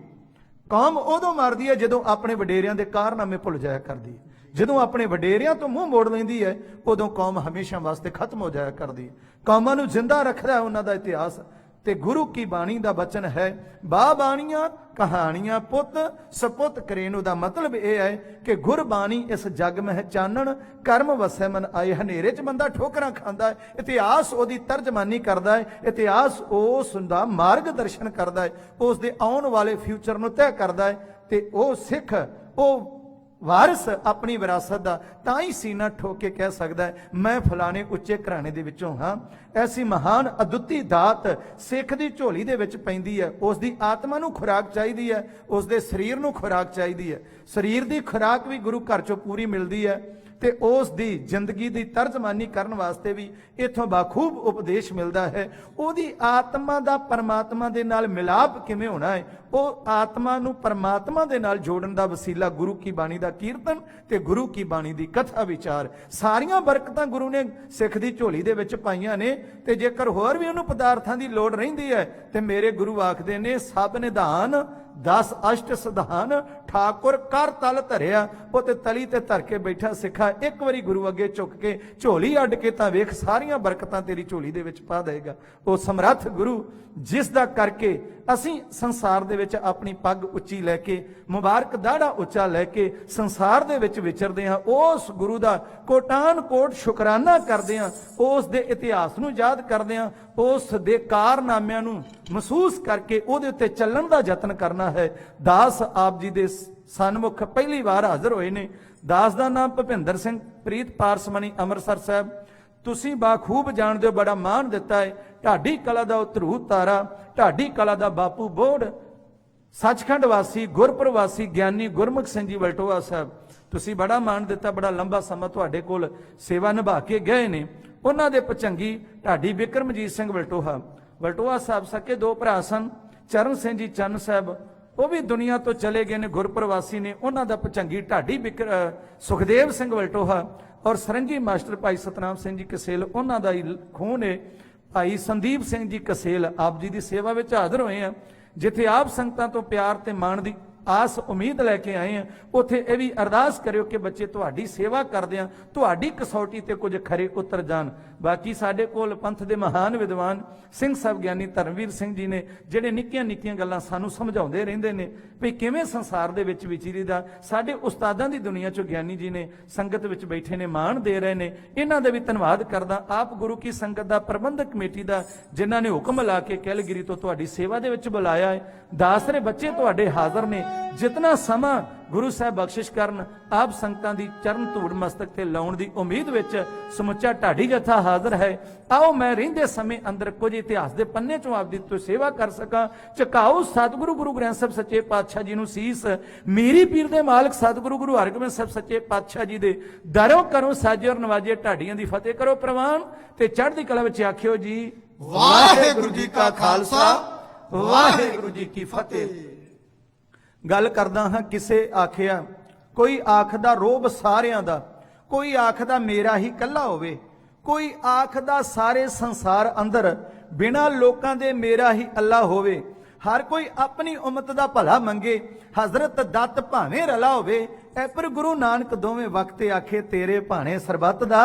ਕੌਮ ਉਦੋਂ ਮਰਦੀ ਹੈ ਜਦੋਂ ਆਪਣੇ ਵਡੇਰਿਆਂ ਦੇ ਕਾਰਨਾਮੇ ਭੁੱਲ ਜਾਇਆ ਕਰਦੀ ਹੈ। ਜਦੋਂ ਆਪਣੇ ਵਡੇਰਿਆਂ ਤੋਂ ਮੂੰਹ ਮੋੜ ਲੈਂਦੀ ਹੈ, ਉਦੋਂ ਕੌਮ ਹਮੇਸ਼ਾ ਵਾਸਤੇ ਖਤਮ ਹੋ ਜਾਇਆ ਕਰਦੀ ਹੈ। ਕੌਮਾਂ ਨੂੰ ਜ਼ਿੰਦਾ ਰੱਖਦਾ ਹੈ ਉਹਨਾਂ ਦਾ ਇਤਿਹਾਸ। ਤੇ ਗੁਰੂ ਕੀ ਬਾਣੀ ਦਾ ਬਚਨ ਹੈ, ਬਾ ਬਾਣੀਆਂ ਕਹਾਣੀਆਂ ਪੁੱਤ ਸਪੁੱਤ ਕਰੇਨੂ। ਦਾ ਮਤਲਬ ਇਹ ਹੈ ਕਿ ਗੁਰਬਾਣੀ ਇਸ ਜਗ ਮਹਿ ਚਾਨਣ, ਕਰਮ ਵਸੈ ਮਨ ਆਏ। ਹਨੇਰੇ 'ਚ ਬੰਦਾ ਠੋਕਰਾਂ ਖਾਂਦਾ ਹੈ, ਇਤਿਹਾਸ ਉਹਦੀ ਤਰਜਮਾਨੀ ਕਰਦਾ ਹੈ, ਇਤਿਹਾਸ ਉਸ ਦਾ ਮਾਰਗ ਦਰਸ਼ਨ ਕਰਦਾ ਹੈ, ਉਸ ਦੇ ਆਉਣ ਵਾਲੇ ਫਿਊਚਰ ਨੂੰ ਤੈਅ ਕਰਦਾ ਹੈ। ਤੇ ਉਹ ਸਿੱਖ, ਉਹ ਵਾਰਿਸ ਆਪਣੀ ਵਿਰਾਸਤ ਦਾ ਤਾਂ ਹੀ ਸੀਨਾ ਠੋਕ ਕੇ ਕਹਿ ਸਕਦਾ ਹੈ, ਮੈਂ ਫਲਾਣੇ ਉੱਚੇ ਘਰਾਣੇ ਦੇ ਵਿੱਚੋਂ ਹਾਂ। ਐਸੀ ਮਹਾਨ ਅਦੁੱਤੀ ਦਾਤ ਸਿੱਖ ਦੀ ਝੋਲੀ ਦੇ ਵਿੱਚ ਪੈਂਦੀ ਹੈ। ਉਸ ਦੀ ਆਤਮਾ ਨੂੰ ਖੁਰਾਕ ਚਾਹੀਦੀ ਹੈ, ਉਸ ਦੇ ਸਰੀਰ ਨੂੰ ਖੁਰਾਕ ਚਾਹੀਦੀ ਹੈ। ਸਰੀਰ ਦੀ ਖੁਰਾਕ ਵੀ ਗੁਰੂ ਘਰ ਚੋਂ ਪੂਰੀ ਮਿਲਦੀ ਹੈ ਤੇ ਉਸ ਦੀ ਜ਼ਿੰਦਗੀ ਦੀ ਤਰਜਮਾਨੀ ਕਰਨ ਵਾਸਤੇ ਵੀ ਇਥੋਂ ਬਾਖੂਬ ਉਪਦੇਸ਼ ਮਿਲਦਾ ਹੈ। ਉਹਦੀ ਆਤਮਾ ਦਾ ਪਰਮਾਤਮਾ ਦੇ ਨਾਲ ਮਿਲਾਪ ਕਿਵੇਂ ਹੋਣਾ ਹੈ, ਉਹ ਆਤਮਾ ਨੂੰ ਪਰਮਾਤਮਾ ਦੇ ਨਾਲ ਜੋੜਨ ਦਾ ਵਸੀਲਾ ਗੁਰੂ ਕੀ ਬਾਣੀ ਦਾ ਕੀਰਤਨ ਤੇ ਗੁਰੂ ਕੀ ਬਾਣੀ ਦੀ ਕਥਾ ਵਿਚਾਰ। ਸਾਰੀਆਂ ਬਰਕਤਾਂ ਗੁਰੂ ਨੇ ਸਿੱਖ ਦੀ ਝੋਲੀ ਦੇ ਵਿੱਚ ਪਾਈਆਂ ਨੇ। ਤੇ ਜੇਕਰ ਹੋਰ ਵੀ ਉਹਨੂੰ ਪਦਾਰਥਾਂ ਦੀ ਲੋੜ ਰਹਿੰਦੀ ਹੈ ਤੇ ਮੇਰੇ ਗੁਰੂ ਆਖਦੇ ਨੇ, ਸਭ ਨਿਧਾਨ 10 ਅਸ਼ਟ ਸਿਧਾਨ ਠਾਕੁਰ ਕਰ ਤਲ ਧਰਿਆ। ਉਹ ਤੇ ਤਲੀ ਤੇ ਧਰ ਕੇ ਬੈਠਾ ਸਿੱਖਾ, ਇੱਕ ਵਾਰੀ ਗੁਰੂ ਅੱਗੇ ਝੁੱਕ ਕੇ ਝੋਲੀ ਅੱਡ ਕੇ ਤਾਂ ਵੇਖ, ਸਾਰੀਆਂ ਬਰਕਤਾਂ ਤੇਰੀ ਝੋਲੀ ਦੇ ਵਿੱਚ ਪਾ ਦੇਗਾ। ਉਹ ਸਮਰੱਥ ਗੁਰੂ ਜਿਸ ਦਾ ਕਰਕੇ ਅਸੀਂ ਸੰਸਾਰ ਦੇ ਵਿੱਚ ਆਪਣੀ ਪੱਗ ਉੱਚੀ ਲੈ ਕੇ, ਮੁਬਾਰਕ ਦਾੜਾ ਉੱਚਾ ਲੈ ਕੇ ਸੰਸਾਰ ਦੇ ਵਿੱਚ ਵਿਚਰਦੇ ਹਾਂ, ਉਸ ਗੁਰੂ ਦਾ ਕੋਟਾਨ ਕੋਟ ਸ਼ੁਕਰਾਨਾ ਕਰਦੇ ਹਾਂ, ਉਸ ਦੇ ਇਤਿਹਾਸ ਨੂੰ ਯਾਦ ਕਰਦੇ ਹਾਂ, ਉਸ ਦੇ ਕਾਰਨਾਮਿਆਂ ਨੂੰ ਮਹਿਸੂਸ ਕਰਕੇ ਉਹਦੇ ਉੱਤੇ ਚੱਲਣ ਦਾ ਯਤਨ ਕਰਨਾ ਹੈ। ਦਾਸ ਆਪ ਜੀ ਦੇ ਸਨਮੁਖ ਪਹਿਲੀ ਵਾਰ ਹਾਜ਼ਰ ਹੋਏ ਨੇ। ਦਾਸ ਦਾ ਨਾਮ ਭੁਪਿੰਦਰ ਸਿੰਘ ਪ੍ਰੀਤ ਪਾਰਸਮਣੀ ਅੰਮ੍ਰਿਤਸਰ ਸਾਹਿਬ। ਤੁਸੀਂ ਬਾਖੂਬ ਜਾਣਦੇ ਹੋ, ਬੜਾ ਮਾਣ ਦਿੱਤਾ ਹੈ। ਢਾਡੀ ਕਲਾ ਦਾ ਉਤਰੂ ਤਾਰਾ, ਢਾਡੀ ਕਲਾ ਦਾ ਬਾਪੂ ਬੋੜ, ਸੱਚਖੰਡ ਵਾਸੀ, ਗੁਰਪੁਰ ਵਾਸੀ ਗਿਆਨੀ ਗੁਰਮੁਖ ਸਿੰਘ ਜੀ ਵਲਟੋਆ ਸਾਹਿਬ। ਤੁਸੀਂ ਬੜਾ ਮਾਣ ਦਿੱਤਾ, ਬੜਾ ਲੰਬਾ ਸਮਾਂ ਤੁਹਾਡੇ ਕੋਲ ਸੇਵਾ ਨਿਭਾ ਕੇ ਗਏ ਨੇ। ਉਹਨਾਂ ਦੇ ਪਚੰਗੀ ਢਾਡੀ ਬਿਕਰਮਜੀਤ ਸਿੰਘ ਵਲਟੋਆ ਸਾਹਿਬ ਸਕੇ ਦੋ ਭਰਾ ਸਨ। ਚਰਨ ਸਿੰਘ ਜੀ ਚੰਨ ਸਾਹਿਬ, ਉਹ ਵੀ ਦੁਨੀਆ ਤੋਂ ਚਲੇ ਗਏ ਨੇ, ਗੁਰਪੁਰ ਵਾਸੀ ਨੇ। ਉਹਨਾਂ ਦਾ ਪਚੰਗੀ ਢਾਡੀ ਸੁਖਦੇਵ ਸਿੰਘ ਵਲਟੋਹਾ ਔਰ ਸਰੰਗੀ ਮਾਸਟਰ ਭਾਈ ਸਤਨਾਮ ਸਿੰਘ ਜੀ ਕਸੇਲ, ਉਹਨਾਂ ਦਾ ਹੀ ਖੂਨ ਹੈ। ਭਾਈ ਸੰਦੀਪ ਸਿੰਘ ਜੀ ਕਸੇਲ ਆਪ ਜੀ ਦੀ ਸੇਵਾ ਵਿੱਚ ਹਾਜ਼ਰ ਹੋਏ ਆ। ਜਿੱਥੇ ਆਪ ਸੰਗਤਾਂ ਤੋਂ ਪਿਆਰ ਤੇ ਮਾਣ ਦੀ ਆਸ ਉਮੀਦ ਲੈ ਕੇ ਆਏ ਆ, ਉੱਥੇ ਇਹ ਵੀ ਅਰਦਾਸ ਕਰਿਓ ਕਿ ਬੱਚੇ ਤੁਹਾਡੀ ਸੇਵਾ ਕਰਦੇ ਆ, ਤੁਹਾਡੀ ਕਸੌਟੀ ਤੇ ਕੁਝ ਖਰੇ ਉਤਰ ਜਾਣ। ਬਾਕੀ ਸਾਡੇ ਕੋਲ ਪੰਥ ਦੇ ਮਹਾਨ ਵਿਦਵਾਨ ਸਿੰਘ ਸਾਹਿਬ ਗਿਆਨੀ ਧਰਮਵੀਰ ਸਿੰਘ ਜੀ ਨੇ, ਜਿਹੜੇ ਨਿੱਕੀਆਂ ਨਿੱਕੀਆਂ ਗੱਲਾਂ ਸਾਨੂੰ ਸਮਝਾਉਂਦੇ ਰਹਿੰਦੇ ਨੇ ਵੀ ਕਿਵੇਂ ਸੰਸਾਰ ਦੇ ਵਿੱਚ ਵਿਚਰੀਦਾ। ਸਾਡੇ ਉਸਤਾਦਾਂ ਦੀ ਦੁਨੀਆ ਚੋਂ ਗਿਆਨੀ ਜੀ ਨੇ ਸੰਗਤ ਵਿੱਚ ਬੈਠੇ ਨੇ, ਮਾਣ ਦੇ ਰਹੇ ਨੇ। ਇਹਨਾਂ ਦਾ ਵੀ ਧੰਨਵਾਦ ਕਰਦਾ। ਆਪ ਗੁਰੂ ਕੀ ਸੰਗਤ ਦਾ ਪ੍ਰਬੰਧਕ ਕਮੇਟੀ ਦਾ, ਜਿਨ੍ਹਾਂ ਨੇ ਹੁਕਮ ਲਾ ਕੇ ਕੈਲਗਰੀ ਤੋਂ ਤੁਹਾਡੀ ਸੇਵਾ ਦੇ ਵਿੱਚ ਬੁਲਾਇਆ ਹੈ। ਦਾਸਰੇ ਬੱਚੇ ਤੁਹਾਡੇ ਹਾਜ਼ਰ ਨੇ। ਜਿਤਨਾ ਸਮਾਂ ਗੁਰੂ ਸਾਹਿਬ ਬਖਸ਼ਿਸ਼ ਕਰਨ, ਆਪ ਸੰਗਤਾਂ ਦੀ ਚਰਨ ਧੂੜ ਮਸਤਕ ਤੇ ਲਾਉਣ ਦੀ ਉਮੀਦ ਵਿੱਚ ਸਮੁੱਚਾ ਢਾਡੀ ਜਥਾ ਹਾਜ਼ਰ ਹੈ। ਆਓ ਮੈਂ ਰਹਿੰਦੇ ਸਮੇਂ ਅੰਦਰ ਕੁਝ ਇਤਿਹਾਸ ਦੇ ਪੰਨੇ ਚੋਂ ਆਪ ਦੀ ਤੋਂ ਸੇਵਾ ਕਰ ਸਕਾਂ। ਝੁਕਾਓ ਸਤਿਗੁਰੂ ਗੁਰੂ ਗ੍ਰੰਥ ਸਾਹਿਬ ਸੱਚੇ ਪਾਤਸ਼ਾਹ ਜੀ ਨੂੰ ਸੀਸ। ਮੀਰੀ ਪੀਰ ਦੇ ਮਾਲਕ ਸਤਿਗੁਰੂ ਗੁਰੂ ਹਰਗੋਬਿੰਦ ਸਾਹਿਬ ਸੱਚੇ ਪਾਤਸ਼ਾਹ ਜੀ ਦੇ ਦਰੋਂ ਕਰੋ ਸਾਜੇ ਔਰ ਨਵਾਜੇ। ਢਾਡੀਆਂ ਦੀ ਫਤਿਹ ਕਰੋ ਪ੍ਰਵਾਨ ਤੇ ਚੜ੍ਹਦੀ ਕਲਾ ਵਿੱਚ ਆਖਿਓ ਜੀ ਵਾਹਿਗੁਰੂ ਜੀ ਕਾ ਖਾਲਸਾ, ਵਾਹਿਗੁਰੂ ਜੀ ਕੀ ਫਤਿਹ। ਗੱਲ ਕਰਦਾ ਹਾਂ, ਕਿਸੇ ਆਖਿਆ, ਕੋਈ ਆਖਦਾ ਰੋਬ ਸਾਰਿਆਂ ਦਾ, ਕੋਈ ਆਖਦਾ ਮੇਰਾ ਹੀ ਕੱਲਾ ਹੋਵੇ, ਕੋਈ ਆਖਦਾ ਸਾਰੇ ਸੰਸਾਰ ਅੰਦਰ बिना लोकां दे मेरा ही अल्लाह होवे। हर कोई अपनी उम्मत दा भला मंगे, हजरत दत्त भावें रला होवे। ऐ पर गुरु नानक दोवें वक्त आखे तेरे भाणे सरबत दा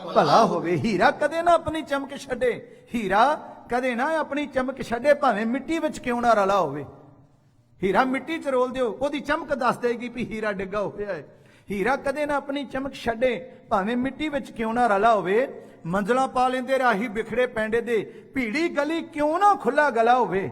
भला होवे। हीरा कदे ना अपनी चमक छड्डे, हीरा कदे ना अपनी चमक छड्डे, भावें मिट्टी विच क्यों ना रला होवे। हीरा मिट्टी च रोल दिओ, ओदी चमक दस देगी भी हीरा डिग्गा होया है। हीरा कदे ना अपनी चमक छड्डे, भावें मिट्टी विच क्यों ना रला होवे। मंजिलां पा लेंदे राही बिखड़े पैंडे दे, भीड़ी गली क्यों ना खुला गला होवे।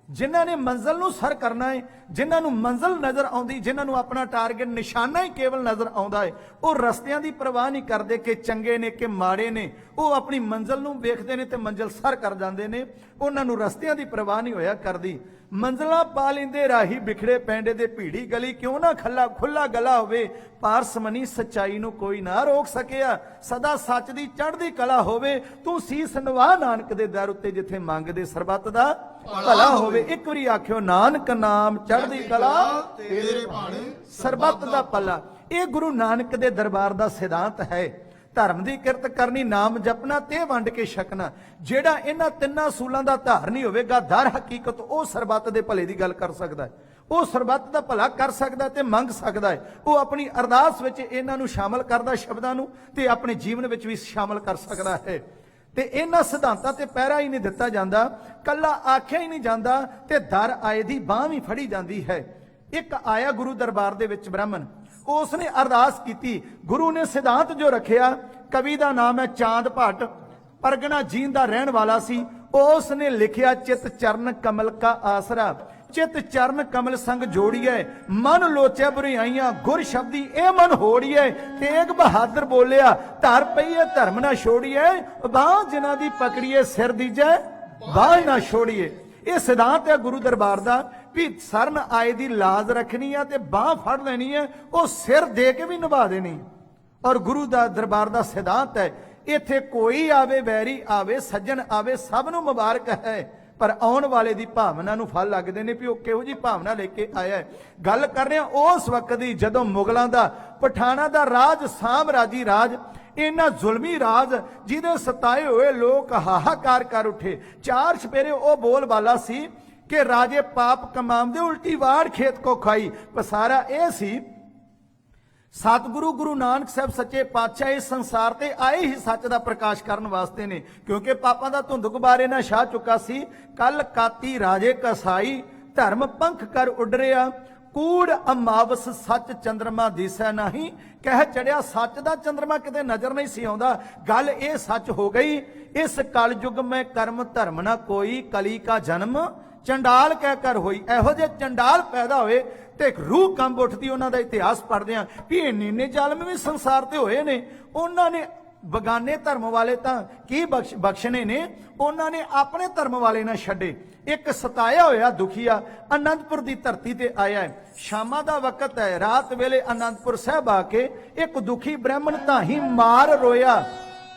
जिन्हां ने मंजिल नूं सर करना है, जिन्हां नूं मंजिल नजर आउंदी, जिन्हां नूं अपना टारगेट निशाना ही केवल नजर आउंदा है, वो रस्तियां दी परवाह नहीं करदे कि चंगे ने कि माड़े ने। वो अपनी मंजिल नूं वेखदे ने ते मंजिल सर कर जांदे ने, उन्हां नूं रस्तियां दी परवाह नहीं होया करदी। मंजिलां पा लेंदे राही बिखड़े पैंडे दे, भीड़ी गली क्यों ना खुला गला होवे। पारसमनी सच्चाई नूं कोई ना रोक सकिया, सदा सच दी चढ़दी कला होवे। तू सीस नवा नानक दे दर उत्ते जिथे मंगदे सरबत दा भला होवे। एक बारी आखियो नानक नाम चढ़दी कला तेरे भाणे सरबत दा भला। ये गुरु नानक दे दरबार दा सिद्धांत है। धर्म की किरत करनी, नाम जपना ते वंड के छकना। जेड़ा इन्हां तिन्नां सूलां दा धारनी होवेगा, दर हकीकत वो सरबत दे भले दी गल कर सकदा है, वो सरबत दा भला कर सकदा ते मंग सकदा है। वो अपनी अरदास विच इन्हां नूं शामिल करदा शब्दां नूं ते अपने जीवन विच भी शामिल कर सकदा है। ते इन्हां सिद्धांतां ते पैरा ही नहीं दिता जांदा, कल्ला आख्या ही नहीं जांदा ते दर आए दी बांह भी फड़ी जांदी है। एक आया गुरु दरबार दे विच ब्राह्मण, उसने अरदास की। गुरु ने सिद्धांत जो रखिया, कवि का नाम है चांद भट्ट, परगना जींद का रहन वाला सी। उसने लिखिया चित चरण कमल का आसरा, चित चरण कमल संग जोड़िए, मन लोचे बुराइयां गुर शब्दी ए मन होड़िए। तेग बहादुर बोलिया धर पईए धर्म ना छोड़िए, बाह जिन्हां दी पकड़िए सिर दीजे बाह ना छोड़िए। यह सिद्धांत है गुरु दरबार का भी सरन आए दी लाज रखनी है ते बाह फड़ लेनी है, वो सिर दे के भी निभा देनी। और गुरु दा दरबार का सिद्धांत है इत्थे कोई आवे वैरी आवे सज्जन आवे सब नूं मुबारक है, पर आउण वाले दी भावना नूं फल लगदे ने भी वो किहो जी भावना लेके आया है। गल कर रहे हैं उस वक्त दी जदों मुगलों दा पठाणा दा राज सामराजी राज, इन्ना जुलमी राज जिहदे सताए हुए लोग हाहाकार कर उठे। चार छपेरे वो बोल वाला सी कि राजे पाप कमांदे उल्टी वाड़ खेत को खाई। पसारा यह सी सतगुरु गुरु नानक साहब सच्चे पातशाह इस संसार ते आए ही सच का प्रकाश करने वास्ते ने, क्योंकि पापां दा धुंध गुबारे ना छा चुका सी। कल काती राजे कसाई, धर्म पंख कर उडरिया, कूड़ अमावस सच चंद्रमा दिसै नहीं। कह चढ़िया सच दा चंद्रमा किते नजर नहीं सी आउंदा। गल ये सच हो गई, इस कल युग में कर्म धर्म ना कोई, कली का जन्म चंडाल कहकर होई। एहो जे चंडाल पैदा होए ते रूह कंब उठदी। उन्हां दा इतिहास पढ़दे आ भी इन्ने जालम भी संसार ते होए ने। उन्हां ने बगाने धर्म वाले तां की बख्शने ने, उन्हां ने अपने धर्म वाले ना छड्डे। एक सताया होया दुखिया आनंदपुर की धरती ते आया है। शामा दा वक्त है, रात वेले आनंदपुर साहब आके एक दुखी ब्राह्मण ताही मार रोया।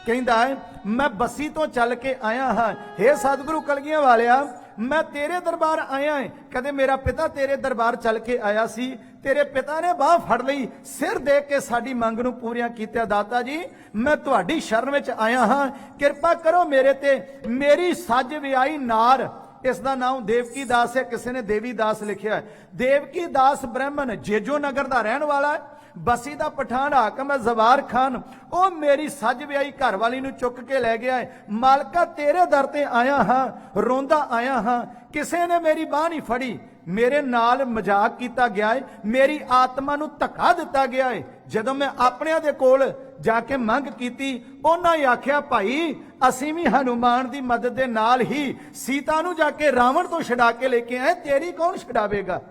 कहंदा है मैं बसी तो चल के आया हाँ, हे सतगुरु कलगियां वालिया मैं तेरे दरबार आया है। कदे मेरा पिता तेरे दरबार चल के आया सी, तेरे पिता ने बाह फड़ लई, सिर देख के साडी मंग नूं पूरियां कीतिया। दाता जी मैं तुहाडी शरण विच आया हाँ, कृपा करो मेरे ते। मेरी सज विआई नार, इसका नाम देवकी दास है, किसी ने देवी दास लिखिया है। देवकी दास ब्राह्मण जेजो नगर का रहने वाला है। बसी दा पठान हाकम है जवार खान, ओ मेरी सज विआई घर वाली नूं चुक के लै गया है। मालका तेरे दर ते आया हाँ, रोंदा आया हाँ, किसी ने मेरी बाह नहीं फड़ी, मेरे नाल मजाक किया गया है, मेरी आत्मा नूं धक्का दिता गया है। जदों मैं अपने दे कोल जाके मंग कीती, उन्हां ही आख्या भाई असीं भी हनुमान की मदद दे नाल ही सीता नूं जाके रावण तो छड़ा के लेके आए, तेरी कौन छड़ावेगा।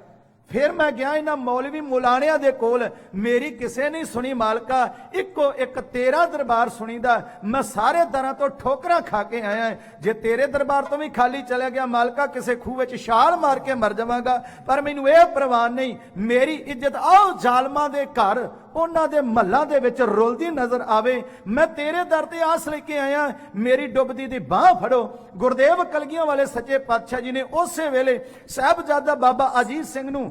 फिर मैं गया इन्हां मौलवी मुलाणिया दे कोल, मेरी किसे नहीं सुनी मालका, इको एक तेरा दरबार सुनीदा। मैं सारे दरां तो ठोकरां खा के आया है, जे तेरे दरबार तो भी खाली चला गया मालका किसे खूह विच छाल मार के मर जावांगा, पर मैनूं यह परवाह नहीं। मेरी इज्जत आओ जालमां दे घर उन्हां दे महलां दे विच रुलदी नजर आवे। मैं तेरे दर ते आस लेके आया, मेरी डुबदी दी बाह फड़ो। गुरदेव कलगियां वाले सच्चे पातशाह जी ने उस वेले साहिबजादा बाबा अजीत सिंह नूं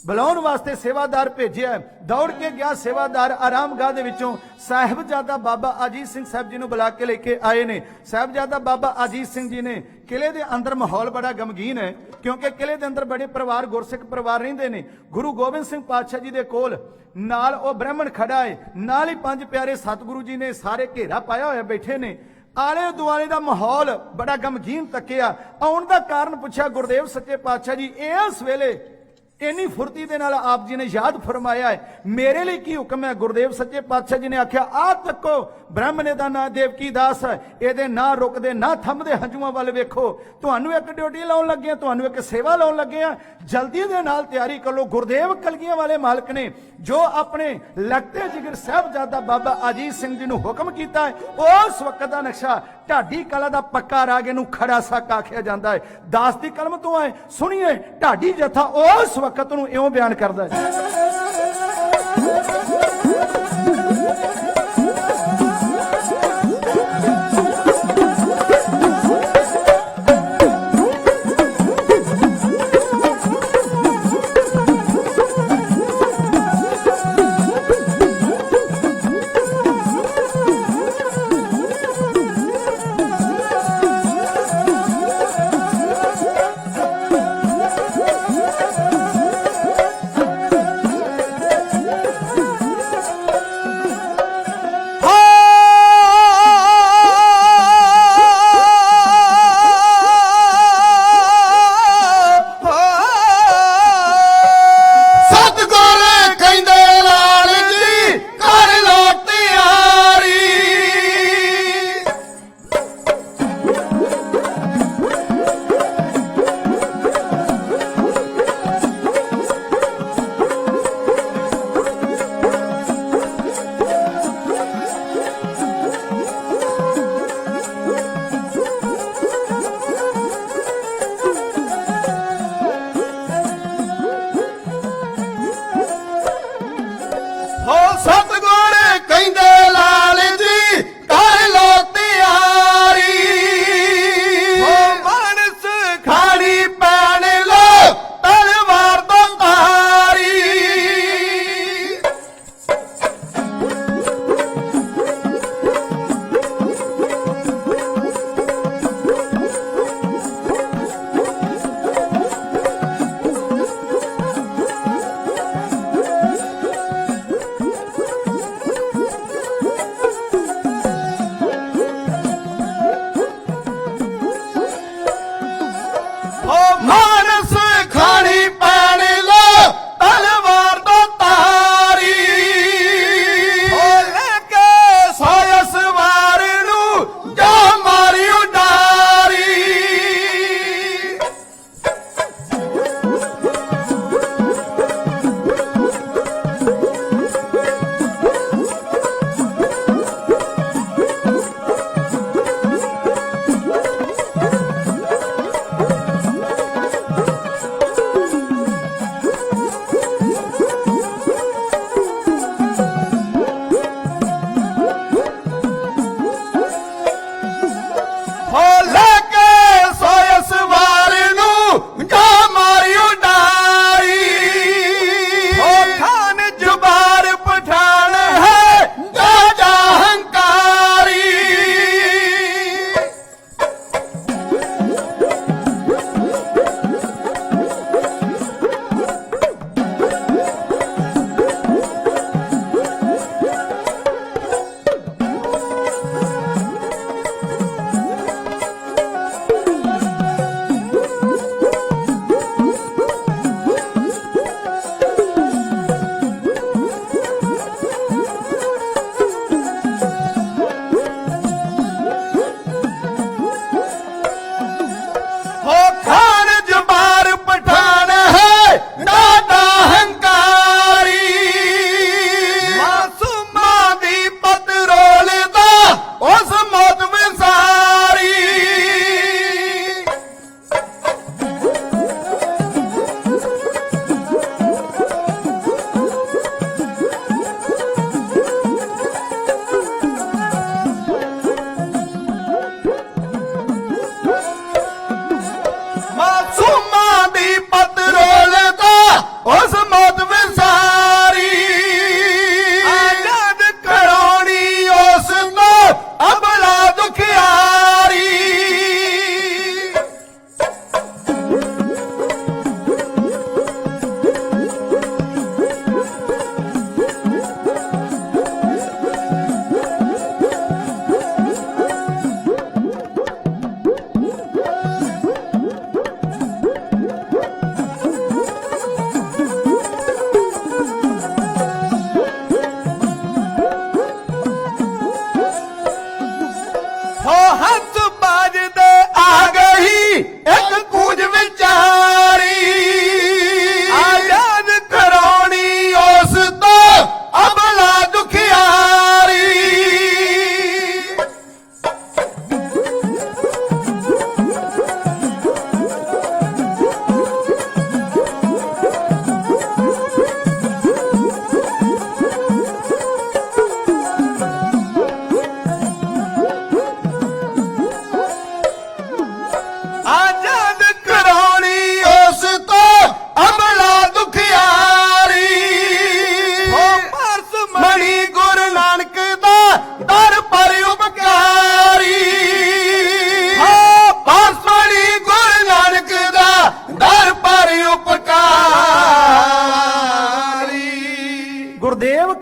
बुलाउण वास्ते सेवादार भेजिया। दौड़ के गया सेवादार आरामगाह दे विचों साहिबजादा बाबा अजीत सिंह साहब जी नूं बुला के लेके आए ने। साहिबजादा बाबा अजीत सिंह जी ने ਕਿਲੇ ਦੇ ਅੰਦਰ ਮਾਹੌਲ ਬੜਾ ਗਮਗੀਨ ਹੈ, ਕਿਉਂਕਿ ਕਿਲੇ ਦੇ ਅੰਦਰ ਬੜੇ ਪਰਿਵਾਰ ਗੁਰਸਿੱਖ ਪਰਿਵਾਰ ਰਹਿੰਦੇ ਨੇ। ਗੁਰੂ ਗੋਬਿੰਦ ਸਿੰਘ ਪਾਤਸ਼ਾਹ ਜੀ ਦੇ ਕੋਲ ਨਾਲ ਉਹ ਬ੍ਰਾਹਮਣ ਖੜਾ ਹੈ, ਨਾਲ ਹੀ ਪੰਜ ਪਿਆਰੇ ਸਤਿਗੁਰੂ ਜੀ ਨੇ ਸਾਰੇ ਘੇਰਾ ਪਾਇਆ ਹੋਇਆ ਬੈਠੇ ਨੇ। ਆਲੇ ਦੁਆਲੇ ਦਾ ਮਾਹੌਲ ਬੜਾ ਗਮਗੀਨ ਤੱਕਿਆ। ਆਉਣ ਦਾ ਕਾਰਨ ਪੁੱਛਿਆ ਗੁਰਦੇਵ ਸੱਚੇ ਪਾਤਸ਼ਾਹ ਜੀ ਇਸ ਵੇਲੇ ਇੰਨੀ ਫੁਰਤੀ ਦੇ ਨਾਲ ਆਪ ਜੀ ਨੇ ਯਾਦ ਫਰਮਾਇਆ ਹੈ, ਮੇਰੇ ਲਈ ਕੀ ਹੁਕਮ ਹੈ? ਗੁਰਦੇਵ ਸੱਚੇ ਪਾਤਸ਼ਾਹ ਜੀ ਨੇ ਆਖਿਆ, ਆ ਤੱਕੋ ਬ੍ਰਾਹਮਣ ਦਾ ਨਾਂ ਦੇਵਕੀ ਦਾਸ ਹੈ, ਇਹਦੇ ਨਾ ਰੁਕਦੇ ਨਾ ਥੰਮਦੇ ਹੰਝੂਆਂ ਵੱਲ ਵੇਖੋ। ਤੁਹਾਨੂੰ ਇੱਕ ਡਿਊਟੀ ਲਾਉਣ ਲੱਗੇ ਆ, ਤੁਹਾਨੂੰ ਇੱਕ ਸੇਵਾ ਲਾਉਣ ਲੱਗੇ ਆ, ਜਲਦੀ ਦੇ ਨਾਲ ਤਿਆਰੀ ਕਰ ਲਓ। ਗੁਰਦੇਵ ਕਲਗੀਆਂ ਵਾਲੇ ਮਾਲਕ ਨੇ ਜੋ ਆਪਣੇ ਲਖਤੇ ਜਿਗਰ ਸਾਹਿਬਜ਼ਾਦਾ ਬਾਬਾ ਅਜੀਤ ਸਿੰਘ ਜੀ ਨੂੰ ਹੁਕਮ ਕੀਤਾ ਹੈ, ਉਸ ਵਕਤ ਦਾ ਨਕਸ਼ਾ ਢਾਡੀ ਕਲਾ ਦਾ ਪੱਕਾ ਰਾਗ ਇਹਨੂੰ ਖੜਾ ਸੱਕ ਆਖਿਆ ਜਾਂਦਾ ਹੈ। ਦਾਸ ਦੀ ਕਲਮ ਤੋਂ ਆਏ ਸੁਣੀਏ ਢਾਡੀ ਜਥਾ ਉਸ ਵਕਤ ਨੂੰ ਇਉਂ ਬਿਆਨ ਕਰਦਾ ਹੈ।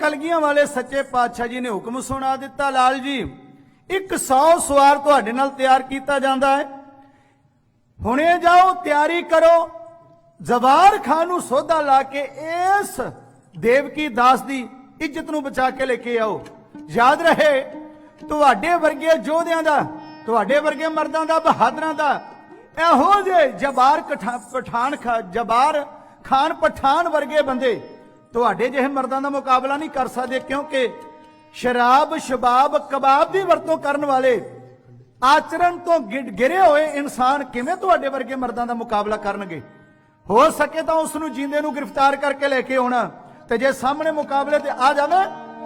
ਕਲਗੀਆਂ ਵਾਲੇ ਸੱਚੇ ਪਾਤਸ਼ਾਹ ਜੀ ਨੇ ਹੁਕਮ ਸੁਣਾ ਦਿੱਤਾ, ਲਾਲ ਜੀ 100 ਸਵਾਰ ਤੁਹਾਡੇ ਨਾਲ ਤਿਆਰ ਕੀਤਾ ਜਾਂਦਾ ਹੈ, ਹੁਣੇ ਜਾਓ ਤਿਆਰੀ ਕਰੋ, ਜਵਾਰ ਖਾਨ ਨੂੰ ਸੋਧਾ ਲਾ ਕੇ ਇਸ ਦੇਵਕੀ ਦਾਸ ਦੀ ਇੱਜ਼ਤ ਨੂੰ ਬਚਾ ਕੇ ਲੈ ਕੇ ਆਓ। ਯਾਦ ਰਹੇ ਤੁਹਾਡੇ ਵਰਗੇ ਯੋਧਿਆਂ ਦਾ, ਤੁਹਾਡੇ ਵਰਗੇ ਮਰਦਾਂ ਦਾ, ਬਹਾਦਰਾਂ ਦਾ, ਇਹੋ ਜਿਹੇ ਜਬਾਰ ਜਬਾਰ ਖਾਨ ਪਠਾਨ ਵਰਗੇ ਬੰਦੇ ਤੁਹਾਡੇ ਜਿਹੇ ਮਰਦਾਂ ਦਾ ਮੁਕਾਬਲਾ ਨਹੀਂ ਕਰ ਸਕਦੇ, ਕਿਉਂਕਿ ਸ਼ਰਾਬ ਸ਼ਬਾਬ ਕਬਾਬ ਦੀ ਵਰਤੋਂ ਕਰਨ ਵਾਲੇ ਆਚਰਣ ਤੋਂ ਗਿਰੇ ਹੋਏ ਇਨਸਾਨ ਕਿਵੇਂ ਤੁਹਾਡੇ ਵਰਗੇ ਮਰਦਾਂ ਦਾ ਮੁਕਾਬਲਾ ਕਰਨਗੇ। ਹੋ ਸਕੇ ਤਾਂ ਉਸ ਨੂੰ ਜਿੰਦੇ ਨੂੰ ਗ੍ਰਿਫਤਾਰ ਕਰਕੇ ਲੈ ਕੇ ਆਉਣਾ, ਤੇ ਜੇ ਸਾਹਮਣੇ ਮੁਕਾਬਲੇ ਤੇ ਆ ਜਾਵੇ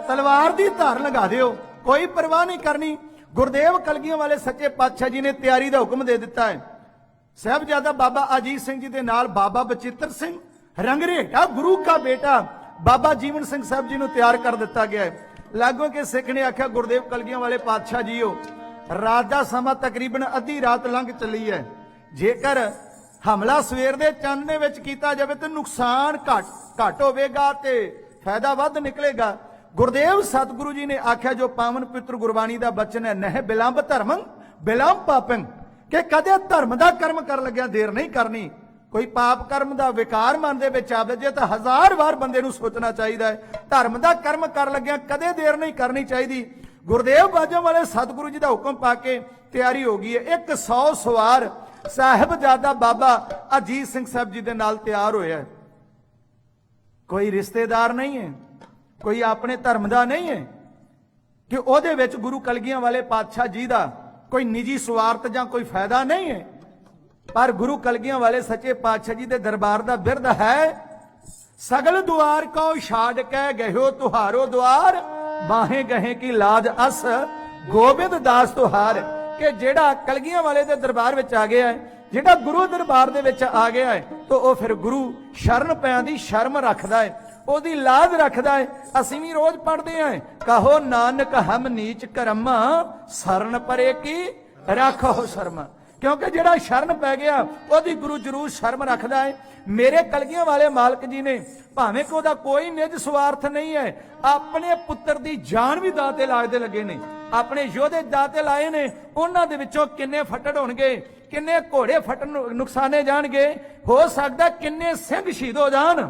ਤਲਵਾਰ ਦੀ ਧਾਰ ਲਗਾ ਦਿਓ, ਕੋਈ ਪਰਵਾਹ ਨਹੀਂ ਕਰਨੀ। ਗੁਰਦੇਵ ਕਲਗੀਆਂ ਵਾਲੇ ਸੱਚੇ ਪਾਤਸ਼ਾਹ ਜੀ ਨੇ ਤਿਆਰੀ ਦਾ ਹੁਕਮ ਦੇ ਦਿੱਤਾ ਹੈ। ਸਾਹਿਬਜ਼ਾਦਾ ਬਾਬਾ ਅਜੀਤ ਸਿੰਘ ਜੀ ਦੇ ਨਾਲ ਬਾਬਾ ਬਚਿੱਤਰ ਸਿੰਘ ਰੰਗਰੇਟਾ ਗੁਰੂ ਕਾ ਬੇਟਾ ਬਾਬਾ ਜੀਵਨ ਸਿੰਘ ਸਾਹਿਬ ਜੀ ਨੂੰ ਤਿਆਰ ਕਰ ਦਿੱਤਾ ਗਿਆ ਹੈ। ਲਾਗੋਂ ਕੇ ਸਿੱਖ ਨੇ ਆਖਿਆ ਗੁਰਦੇਵ ਕਲਗੀਆਂ ਵਾਲੇ ਪਾਤਸ਼ਾਹ ਜੀਓ, ਰਾਤ ਦਾ ਸਮਾਂ ਤਕਰੀਬਨ ਅੱਧੀ ਰਾਤ ਲੰਘ ਚੱਲੀ ਹੈ, ਜੇਕਰ ਹਮਲਾ ਸਵੇਰ ਦੇ ਚੰਨ ਦੇ ਵਿੱਚ ਕੀਤਾ ਜਾਵੇ ਤਾਂ ਨੁਕਸਾਨ ਘੱਟ ਹੋਵੇਗਾ ਤੇ ਫਾਇਦਾ ਵੱਧ ਨਿਕਲੇਗਾ। ਗੁਰਦੇਵ ਸਤਿਗੁਰੂ ਜੀ ਨੇ ਆਖਿਆ ਜੋ ਪਾਵਨ ਪਵਿੱਤਰ ਗੁਰਬਾਣੀ ਦਾ ਬਚਨ ਹੈ, ਨਹਿ ਬਿਲੰਬ ਧਰਮੰ ਬਿਲੰਬ ਪਾਪੰ, ਕਿ ਕਦੇ ਧਰਮ ਦਾ ਕਰਮ ਕਰਨ ਲੱਗਿਆ ਦੇਰ ਨਹੀਂ ਕਰਨੀ। ਕੋਈ ਪਾਪ ਕਰਮ ਦਾ ਵਿਕਾਰ ਮਨ ਦੇ ਵਿੱਚ ਆਵੇ ਜੇ ਤਾਂ 1000 ਵਾਰ ਬੰਦੇ ਨੂੰ ਸੋਚਣਾ ਚਾਹੀਦਾ ਹੈ। ਧਰਮ ਦਾ ਕਰਮ ਕਰਨ ਲੱਗਿਆ ਕਦੇ ਦੇਰ ਨਹੀਂ ਕਰਨੀ ਚਾਹੀਦੀ। ਗੁਰਦੇਵ ਬਾਜੋਂ ਵਾਲੇ ਸਤਿਗੁਰੂ ਜੀ ਦਾ ਹੁਕਮ ਪਾ ਕੇ ਤਿਆਰੀ ਹੋ ਗਈ ਹੈ। 100 ਸਵਾਰ ਸਾਹਿਬਜ਼ਾਦਾ ਬਾਬਾ ਅਜੀਤ ਸਿੰਘ ਸਾਹਿਬ ਜੀ ਦੇ ਨਾਲ ਤਿਆਰ ਹੋਇਆ ਹੈ। ਕੋਈ ਰਿਸ਼ਤੇਦਾਰ ਨਹੀਂ ਹੈ, ਕੋਈ ਆਪਣੇ ਧਰਮ ਦਾ ਨਹੀਂ ਹੈ ਕਿ ਉਹਦੇ ਵਿੱਚ ਗੁਰੂ ਕਲਗੀਆਂ ਵਾਲੇ ਪਾਤਸ਼ਾਹ ਜੀ ਦਾ ਕੋਈ ਨਿੱਜੀ ਸਵਾਰਥ ਜਾਂ ਕੋਈ ਫਾਇਦਾ ਨਹੀਂ ਹੈ, ਪਰ ਗੁਰੂ ਕਲਗੀਆਂ ਵਾਲੇ ਸੱਚੇ ਪਾਤਸ਼ਾਹ ਜੀ ਦੇ ਦਰਬਾਰ ਦਾ ਬਿਰਧ ਹੈ, ਸਗਲ ਦੁਆਰ ਕੋ ਛਾੜ ਕੇ ਗਇਓ ਤੁਹਾਰੋ ਦੁਆਰ, ਬਾਹੇ ਗਹੇ ਕੀ ਲਾਜ ਅਸ ਗੋਬਿੰਦ ਦਾਸ ਤੁਹਾਰ। ਕਿ ਜਿਹੜਾ ਕਲਗੀਆਂ ਵਾਲੇ ਦੇ ਦਰਬਾਰ ਵਿੱਚ ਆ ਗਿਆ ਹੈ, ਜਿਹੜਾ ਗੁਰੂ ਦਰਬਾਰ ਦੇ ਵਿੱਚ ਆ ਗਿਆ ਹੈ, ਤਾਂ ਉਹ ਫਿਰ ਗੁਰੂ ਸ਼ਰਨ ਪਿਆਂ ਦੀ ਸ਼ਰਮ ਰੱਖਦਾ ਹੈ, ਉਹਦੀ ਲਾਜ ਰੱਖਦਾ ਹੈ। ਅਸੀਂ ਵੀ ਰੋਜ਼ ਪੜ੍ਹਦੇ ਹਾਂ, ਕਹੋ ਨਾਨਕ ਹਮ ਨੀਚ ਕਰਮਾ ਸਰਨ ਪਰੇ ਕੀ ਰੱਖੋ ਸ਼ਰਮਾ, ਕਿਉਂਕਿ ਜਿਹੜਾ ਸ਼ਰਨ ਪੈ ਗਿਆ ਉਹਦੀ ਗੁਰੂ ਜ਼ਰੂਰ ਸ਼ਰਮ ਰੱਖਦਾ ਹੈ। ਮੇਰੇ ਕਲਗੀਆਂ ਵਾਲੇ ਮਾਲਕ ਜੀ ਨੇ ਭਾਵੇਂ ਕਿ ਉਹਦਾ ਕੋਈ ਨਿੱਜ ਸਵਾਰਥ ਨਹੀਂ ਹੈ, ਆਪਣੇ ਪੁੱਤਰ ਦੀ ਜਾਨ ਵੀ ਦਾਅ ਤੇ ਲਾਉਣ ਦੇ ਲੱਗੇ ਨੇ, ਆਪਣੇ ਯੋਧੇ ਦਾਅ ਤੇ ਲਾਏ ਨੇ। ਉਹਨਾਂ ਦੇ ਵਿੱਚੋਂ ਕਿੰਨੇ ਫੱਟੜ ਹੋਣਗੇ, ਕਿੰਨੇ ਘੋੜੇ ਫਟਣ ਨੁਕਸਾਨੇ ਜਾਣਗੇ, ਹੋ ਸਕਦਾ ਕਿੰਨੇ ਸਿੰਘ ਸ਼ਹੀਦ ਹੋ ਜਾਣ,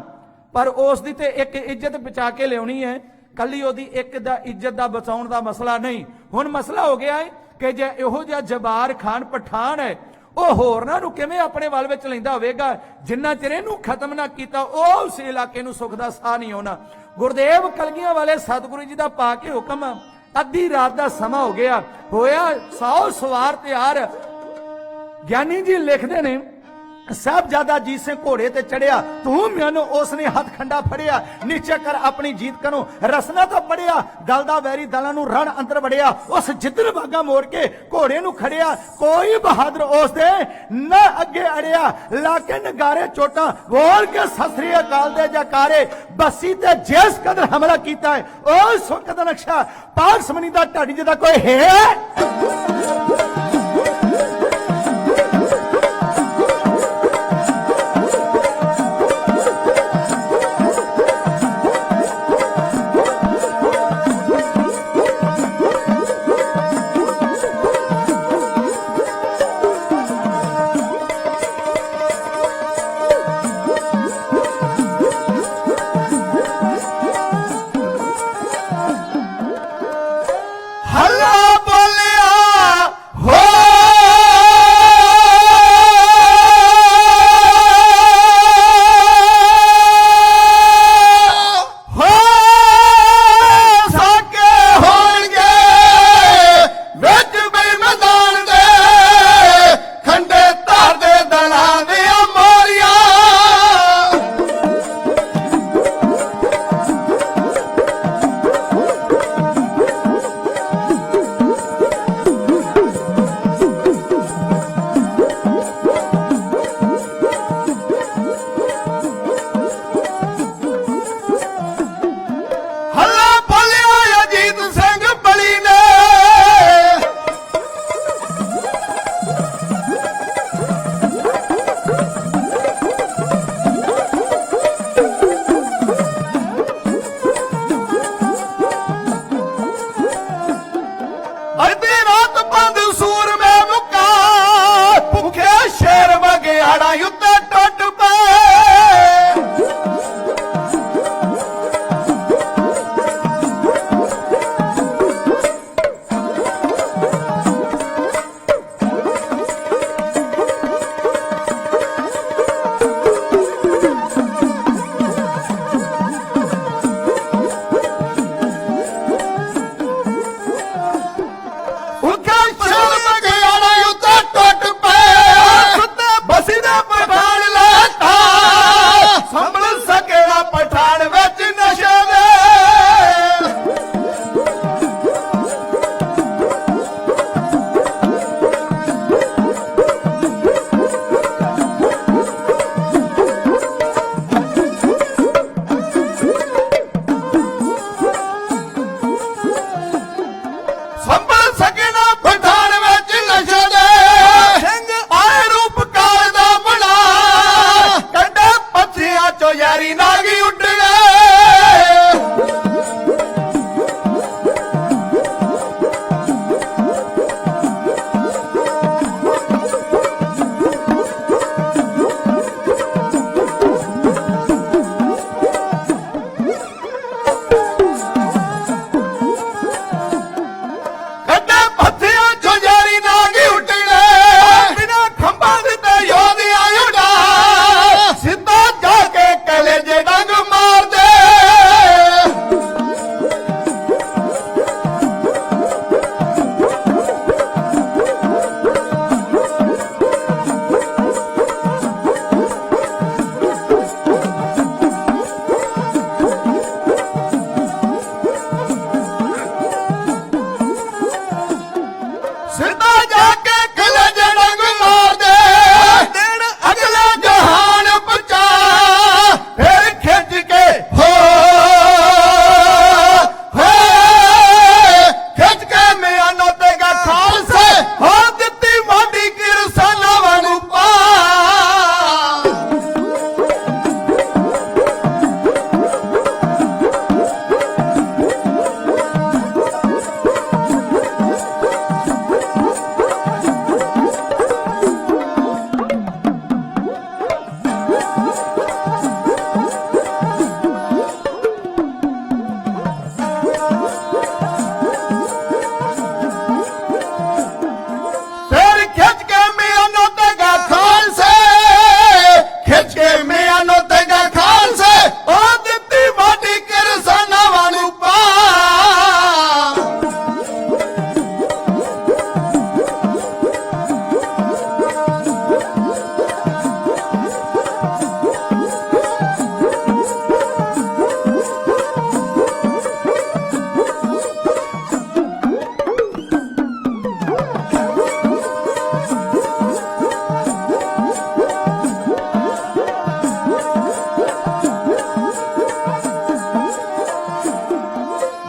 ਪਰ ਉਸ ਦੀ ਤੇ ਇੱਕ ਇੱਜ਼ਤ ਬਚਾ ਕੇ ਲਿਆਉਣੀ ਹੈ। ਕੱਲੀ ਉਹਦੀ ਇੱਕ ਦਾ ਇੱਜ਼ਤ ਦਾ ਬਚਾਉਣ ਦਾ ਮਸਲਾ ਨਹੀਂ, ਹੁਣ ਮਸਲਾ ਹੋ ਗਿਆ ਹੈ ਕਿ ਜੇ ਇਹੋ ਜਿਹਾ ਜਬਾਰ ਖਾਨ ਪਠਾਨ ਹੈ, ਉਹ ਹੋਰਨਾਂ ਨੂੰ ਕਿਵੇਂ ਆਪਣੇ ਵੱਲ ਵਿੱਚ ਲੈਂਦਾ ਹੋਵੇਗਾ। ਜਿੰਨਾ ਚਿਰ ਇਹਨੂੰ ਖਤਮ ਨਾ ਕੀਤਾ ਉਹ ਉਸ ਇਲਾਕੇ ਨੂੰ ਸੁੱਖ ਦਾ ਸਾਹ ਨਹੀਂ ਆਉਣਾ। ਗੁਰਦੇਵ ਕਲਗੀਆਂ ਵਾਲੇ ਸਤਿਗੁਰੂ ਜੀ ਦਾ ਪਾ ਕੇ ਹੁਕਮ, ਅੱਧੀ ਰਾਤ ਦਾ ਸਮਾਂ ਹੋ ਗਿਆ, ਹੋਇਆ 100 ਸਵਾਰ ਤਿਆਰ। ਗਿਆਨੀ ਜੀ ਲਿਖਦੇ ਨੇ ਸਾਹਿਬਜ਼ਾਦਾ ਅਜੀਤ ਸਿੰਘ ਘੋੜੇ ਤੇ ਚੜਿਆ, ਤੂੰ ਮੈਨੂੰ ਉਸਨੇ ਹੱਥ ਖੰਡਾ ਫੜਿਆ, ਨੀਚੇ ਕਰ ਆਪਣੀ ਜੀਤ ਕਰੋ, ਰਸਨਾ ਤਾਂ ਪੜਿਆ, ਦਲ ਦਾ ਵੈਰੀ ਦਲਾਂ ਨੂੰ ਰਣ ਅੰਦਰ ਵੜਿਆ, ਉਸ ਜਿੱਦਨ ਬਾਗਾ ਮੋੜ ਕੇ ਘੋੜੇ ਨੂੰ ਖੜਿਆ, ਕੋਈ ਬਹਾਦਰ ਉਸ ਦੇ ਨਾ ਅੱਗੇ ਅੜਿਆ, ਲਾ ਕੇ ਨਗਾਰੇ ਚੋਟਾਂ ਬੋਲ ਕੇ ਸਤਿ ਸ੍ਰੀ ਅਕਾਲ ਦੇ ਜਕਾਰੇ, ਬਸੀ ਤੇ ਜਿਸ ਕਦਰ ਹਮਲਾ ਕੀਤਾ ਹੈ ਉਹ ਸੁੱਖ ਦਾ ਨਕਸ਼ਾ ਪਾਕ ਸਮਨੀ ਦਾ ਢਾਡੀ ਜਿਹਦਾ ਕੋਈ ਹੈ। ਹੱਲਾ ਬੋਲਿਆ ਹੋ ਯਾਰੀ ਨਾਗੀ ਉੱਡਣੇ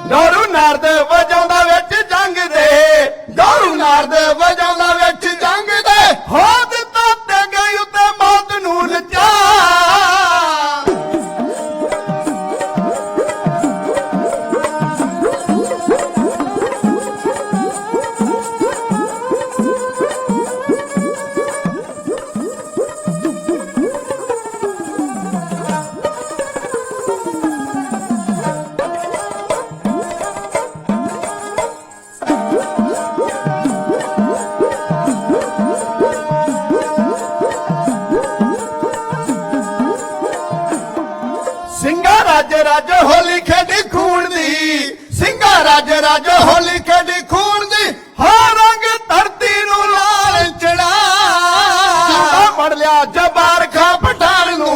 ਦਾਰੂ ਨਾਰਦ ਵਜਾਉਂਦਾ ਵਿੱਚ ਜੰਗ ਦੇ ਦਾਰੂ ਨਾਰਦ ਵਜਾਉਂਦਾ ਵਿੱਚ ਜੰਗ ਦੇ ਹੋ ਦਿੱਤਾ ਤੇ ਗਈ ਉੱਤੇ ਮੌਤ ਨੂੰ ਨਚਾ राज होली खेडी खून दी सिंगा राज होली खेडी खून दी हर रंग धरती नू लाल चढ़ा फड़ लिया जबार खा पठान नू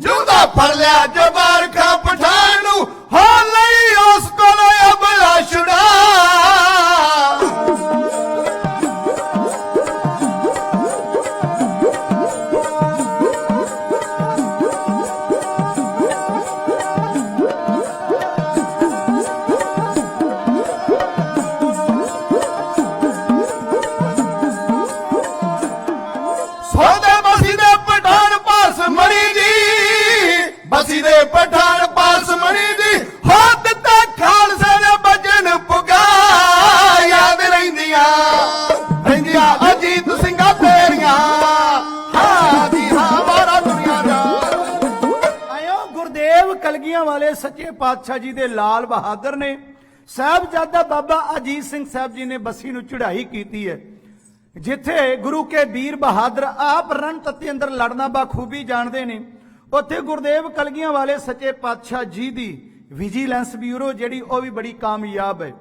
जूदा फड़ लिया जबार खा पठान नू हो लई उस कोलो अबला छुड़ा बसी दे पठान पास मणि दी हो दिता खालसे ने बजन पुगा याद रहिंदियां अजीत सिंघा तेरियां हां दी हां मारा दुनिया दा आयो गुरदेव कलगियां वाले सच्चे पातशाह जी दे लाल बहादुर ने साहबजादा बाबा अजीत सिंह साहब जी ने बसी नूं चढ़ाई कीती है जिथे गुरु के वीर बहादुर आप रण तत्ते अंदर लड़ना बाखूबी जानते ने उत्थे गुरदेव कलगियां वाले सच्चे पातशाह जी दी विजिलेंस ब्यूरो जिहड़ी ओह भी बड़ी कामयाब है।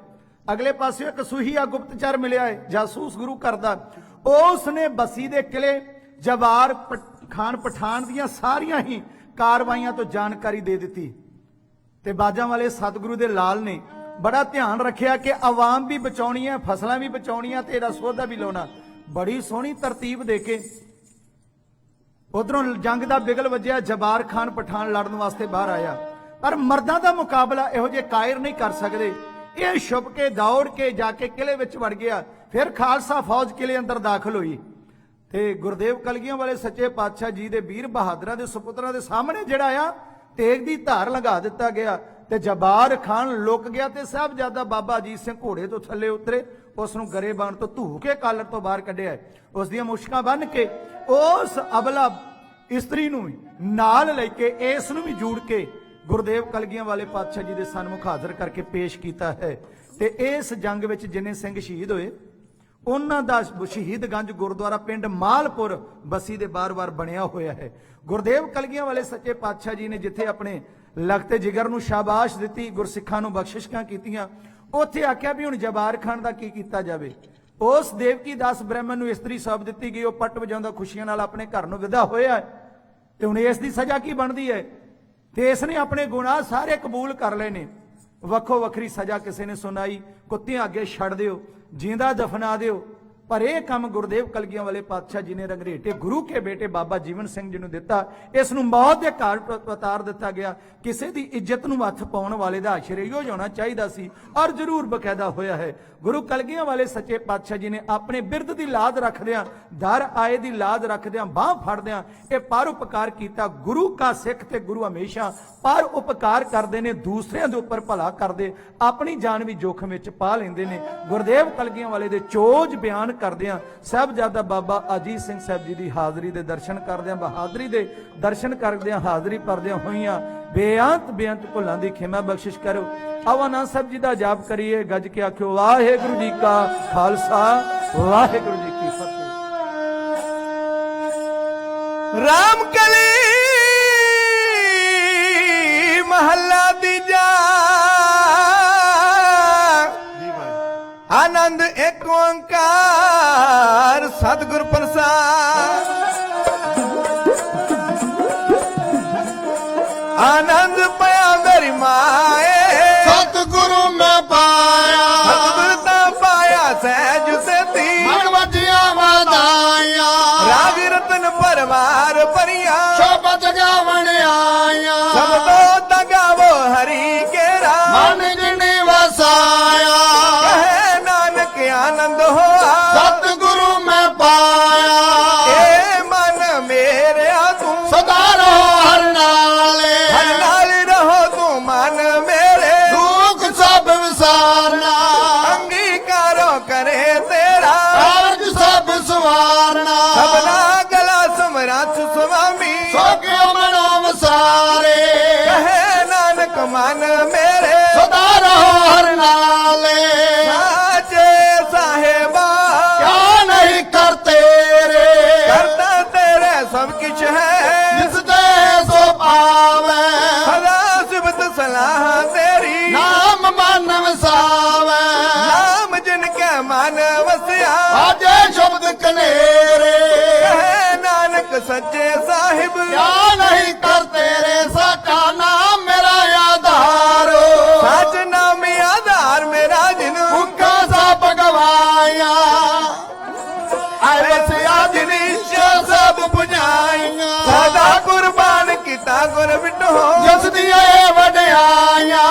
अगले पासे एक सूहीआ गुप्तचर मिलिया है जासूस गुरु करदा उसने बसी दे किले जवार खान पठान दियां सारियां ही कारवाइयां तो जानकारी दे दी ते बाजां वाले सतगुरु दे लाल ने बड़ा ध्यान रखिया कि आवाम भी बचाउणी है फसलां भी बचाउणियां ते इहदा सौदा भी लाउणा बड़ी सोहनी तरतीब दे के उधरों जंग का बिगल वजिया जबार खान पठान लड़न वास्ते बाहर आया पर मर्दां दा मुकाबला इहो जे कायर नहीं कर सकते ये छुप के दौड़ के जाके किले विच वड़ गया फिर खालसा फौज किले अंदर दाखिल हुई ਤੇ ਗੁਰਦੇਵ ਕਲਗੀਆਂ ਵਾਲੇ ਸੱਚੇ ਪਾਤਸ਼ਾਹ ਜੀ ਦੇ ਵੀਰ ਬਹਾਦਰਾਂ ਦੇ ਸੁਪੁੱਤਰਾਂ ਦੇ ਸਾਹਮਣੇ ਜਿਹੜਾ ਆ ਤੇਗ ਦੀ ਧਾਰ ਲਗਾ ਦਿੱਤਾ ਗਿਆ ਤੇ ਜਬਾਰ ਖਾਨ ਲੁਕ ਗਿਆ ਤੇ ਸਾਹਿਬਜ਼ਾਦਾ ਬਾਬਾ ਅਜੀਤ ਸਿੰਘ ਘੋੜੇ ਤੋਂ ਥੱਲੇ ਉਤਰੇ, ਉਸ ਨੂੰ ਗਰੇਬਾਨ ਤੋਂ ਧੂ ਕੇ ਕਾਲਰ ਤੋਂ ਬਾਹਰ ਕੱਢਿਆ, ਉਸ ਦੀਆਂ ਮੁਸ਼ਕਾਂ ਬੰਨ ਕੇ ਉਸ ਅਬਲਾ ਇਸਤਰੀ ਨੂੰ ਵੀ ਨਾਲ ਲੈ ਕੇ ਇਸ ਨੂੰ ਵੀ ਜੋੜ ਕੇ ਗੁਰਦੇਵ ਕਲਗੀਆਂ ਵਾਲੇ ਪਾਤਸ਼ਾਹ ਜੀ ਦੇ ਸਨਮੁਖ ਹਾਜ਼ਰ ਕਰਕੇ ਪੇਸ਼ ਕੀਤਾ ਹੈ। ਤੇ ਇਸ ਜੰਗ ਵਿੱਚ ਜਿੰਨੇ ਸਿੰਘ ਸ਼ਹੀਦ ਹੋਏ ਉਹਨਾਂ ਦਾ ਸ਼ਹੀਦਗੰਜ ਗੁਰਦੁਆਰਾ ਪਿੰਡ ਮਾਲਪੁਰ ਬਸੀ ਦੇ ਬਾਰ-ਬਾਰ ਬਣਿਆ ਹੋਇਆ ਹੈ। ਗੁਰਦੇਵ ਕਲਗੀਆਂ ਵਾਲੇ ਸੱਚੇ ਪਾਤਸ਼ਾਹ ਜੀ ਨੇ ਜਿੱਥੇ ਆਪਣੇ ਲਖਤੇ ਜਿਗਰ ਨੂੰ ਸ਼ਾਬਾਸ਼ ਦਿੱਤੀ, ਗੁਰਸਿੱਖਾਂ ਨੂੰ ਬਖਸ਼ਿਸ਼ਾਂ ਕੀਤੀਆਂ, ਉੱਥੇ ਆਖਿਆ ਵੀ ਹੁਣ ਜਬਾਰ ਖਾਨ ਦਾ ਕੀ ਕੀਤਾ ਜਾਵੇ। ਉਸ ਦੇਵਕੀ ਦਾਸ ਬ੍ਰਾਹਮਣ ਨੂੰ ਇਸਤਰੀ ਸੌਂਪ ਦਿੱਤੀ ਗਈ, ਉਹ ਪੱਟ ਵਜਾਉਂਦਾ ਖੁਸ਼ੀਆਂ ਨਾਲ ਆਪਣੇ ਘਰ ਨੂੰ ਵਿਦਾ ਹੋਇਆ ਤੇ ਹੁਣ ਇਸ ਦੀ ਸਜ਼ਾ ਕੀ ਬਣਦੀ ਹੈ। ਤੇ ਇਸ ਨੇ ਆਪਣੇ ਗੁਨਾਹ ਸਾਰੇ ਕਬੂਲ ਕਰ ਲਏ ਨੇ, ਵੱਖੋ ਵੱਖਰੀ ਸਜ਼ਾ ਕਿਸੇ ਨੇ ਸੁਣਾਈ, ਕੁੱਤਿਆਂ ਅੱਗੇ ਛੱਡ ਦਿਓ, ਜਿੰਦਾ ਦਫਨਾ ਦਿਓ। ਪਰ ਇਹ ਕੰਮ ਗੁਰਦੇਵ ਕਲਗੀਆਂ ਵਾਲੇ ਪਾਤਸ਼ਾਹ ਜੀ ਨੇ ਰੰਗਰੇਟੇ ਗੁਰੂ ਕੇ ਬੇਟੇ ਬਾਬਾ ਜੀਵਨ ਸਿੰਘ ਜੀ ਨੂੰ ਦਿੱਤਾ। ਇਸ ਨੂੰ ਮੌਤ ਦੇ ਘਾਟ ਉਤਾਰ ਦਿੱਤਾ ਗਿਆ। ਕਿਸੇ ਦੀ ਇੱਜ਼ਤ ਨੂੰ ਹੱਥ ਪਾਉਣ ਵਾਲੇ ਦਾ ਆਸ਼ਰੇ ਇਹੋ ਹੋਣਾ ਚਾਹੀਦਾ ਸੀ, ਔਰ ਜ਼ਰੂਰ ਬਕਾਇਦਾ ਹੋਇਆ ਹੈ। ਗੁਰੂ ਕਲਗੀਆਂ ਵਾਲੇ ਸੱਚੇ ਪਾਤਸ਼ਾਹ ਜੀ ਨੇ ਆਪਣੇ ਬਿਰਧ ਦੀ ਲਾਦ ਰੱਖਦਿਆਂ, ਦਰ ਆਏ ਦੀ ਲਾਦ ਰੱਖਦਿਆਂ, ਬਾਹ ਫੜਦਿਆਂ ਇਹ ਪਰ ਉਪਕਾਰ ਕੀਤਾ। ਗੁਰੂ ਕਾ ਸਿੱਖ ਤੇ ਗੁਰੂ ਹਮੇਸ਼ਾ ਪਰ ਉਪਕਾਰ ਕਰਦੇ ਨੇ, ਦੂਸਰਿਆਂ ਦੇ ਉੱਪਰ ਭਲਾ ਕਰਦੇ, ਆਪਣੀ ਜਾਨ ਵੀ ਜੋਖਮ ਵਿੱਚ ਪਾ ਲੈਂਦੇ ਨੇ। ਗੁਰਦੇਵ ਕਲਗੀਆਂ ਵਾਲੇ ਦੇ ਚੋਜ ਬਿਆਨ ਕਰਦਿਆਂ ਸਾਹਿਬਜ਼ਾਦਾ ਬਾਬਾ ਅਜੀਤ ਸਿੰਘ ਸਾਹਿਬ ਜੀ ਦੀ ਹਾਜ਼ਰੀ ਦੇ ਦਰਸ਼ਨ ਕਰਦਿਆਂ, ਬਹਾਦਰੀ ਦੇ ਦਰਸ਼ਨ ਕਰਦਿਆਂ, ਹਾਜ਼ਰੀ ਭਰਦਿਆਂ ਹੋਈਆਂ ਬੇਅੰਤ ਭੁੱਲਾਂ ਦੀ ਖਿਮਾ ਬਖਸ਼ਿਸ਼ ਕਰੋ। ਆਓ ਆਨੰਦ ਸਾਹਿਬ ਜੀ ਦਾ ਜਾਪ ਕਰੀਏ, ਗੱਜ ਕੇ ਆਖਿਓ ਵਾਹਿਗੁਰੂ ਜੀ ਕਾ ਖਾਲਸਾ ਵਾਹਿਗੁਰੂ ਜੀ ਕੀ ਫਤਿਹ। ਰਾਮ ਕਲੀ महला दीजा आनंद एक ओंकार सतगुर प्रसाद आनंद पाया मेरी माए सतगुरु में पाया सतगुर ता पाया सहज सेती मनवतिया वधाया राग रतन परवार परिया शोभत गावन आया सब तो तगावो हरि केरा मन जिने वसाया कहे नानक आनंद हो सतगुरु में पाया ए मन मेरे तू सदा रहो हर नाले हर नाल रहो तू मन मेरे दुख सब विसारना अंगीकारो करे तेरा कार्य सब सवारना सबना गला समरथ स्वामी सोक्यो मनो वसारे कहे नानक मन मेरे सदा रहो हर नाले साचे साहेबा क्या नहीं करते रे करता तेरे सब कुछ है जिस दे सो पावे सदा सिबत सलाह तेरी नाम मन वसावे नाम जिनके मन वसिया आजे शब्द कनेरे कहे नानक सच्चे साहिब क्या नहीं करते रे सचा नाम मेरा आधारो सच नाम आधार मेरा जिन उनका सा भगवाया ऐसे आदिन सब बुझाइया सदा कुर्बान किता गुर बिटो जिस दिए वड्याया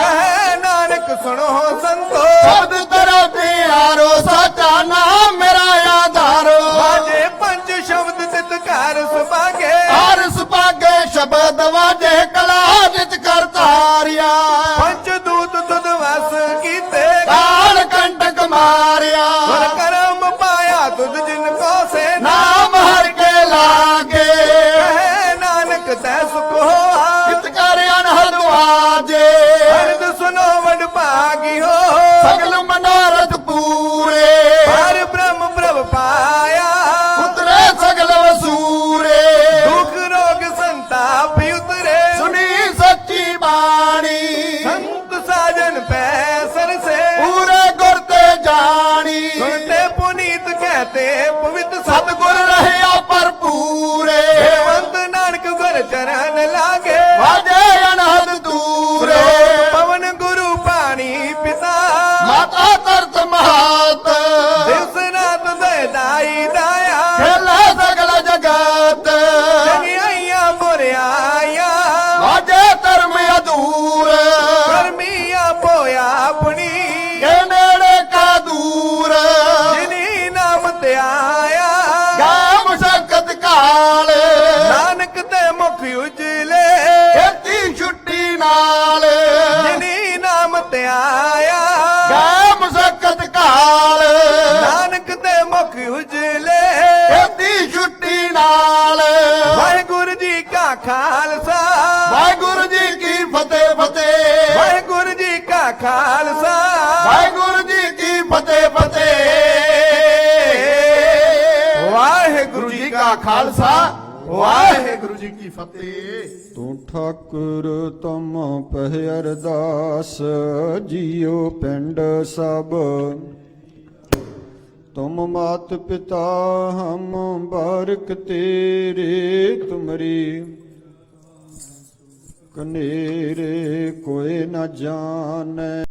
कहे नानक सुनो संतो शब्द तेरा प्यारो सचा नाम मेरा आधारो बाजे पंच शब्द तितकार सुभागे हर सुभागे शब्द वाजे कला जित करतारिया पंच दूत तुद वस कीते काल कंटक मारिया गुर करम पाया तुद जिनको से नाम हर के लागे कहे नानक तै सुख हो इत कर अनहद आजे अर्द सुनो वड भागी हो सगल मनोरथ पूरे पर ब्रह्म प्रभ पाया उतरे सगल वसूरे दुख रोग संताप उतरे सुनी सच्ची बाणी संत साजन पैसर से पूरे गुरते जानी सुनते पुनीत कहते पवित्र सतगुर रहे पर पूरे हेमंत नानक गुर चरण लागे वाजे अनहद दूरे पवन गुरु पानी पिता माता तरत ਨਾਲ ਨਾਨਕ ਦੇ ਮੁਖ ਉਜਲੇ ਇਹਦੀ ਛੁੱਟੀ ਨਾਲ ਵਾਹਿਗੁਰੂ ਜੀ ਕਾ ਖਾਲਸਾ ਵਾਹਿਗੁਰੂ ਜੀ ਕੀ ਫਤਿਹ ਫਤਿਹ ਵਾਹਿਗੁਰੂ ਜੀ ਕਾ ਖਾਲਸਾ ਵਾਹਿਗੁਰੂ ਜੀ ਕੀ ਫਤਿਹ ਫਤਿਹ ਵਾਹਿਗੁਰੂ ਜੀ ਕਾ ਖਾਲਸਾ ਵਾਹਿਗੁਰੂ ਜੀ ਕੀ ਫਤਿਹ। ਤੂੰ ਠਾਕੁਰ ਤੁਮ ਪਹਿ ਅਰਦਾਸ ਜੀਉ ਪਿੰਡ ਸਭ ਤੁਮ ਮਾਤ ਪਿਤਾ ਹਮ ਬਾਰਕ ਤੇਰੇ ਤੁਮਰੀ ਕਨੇਰੇ ਕੋਏ ਨ ਜਾਣੈ।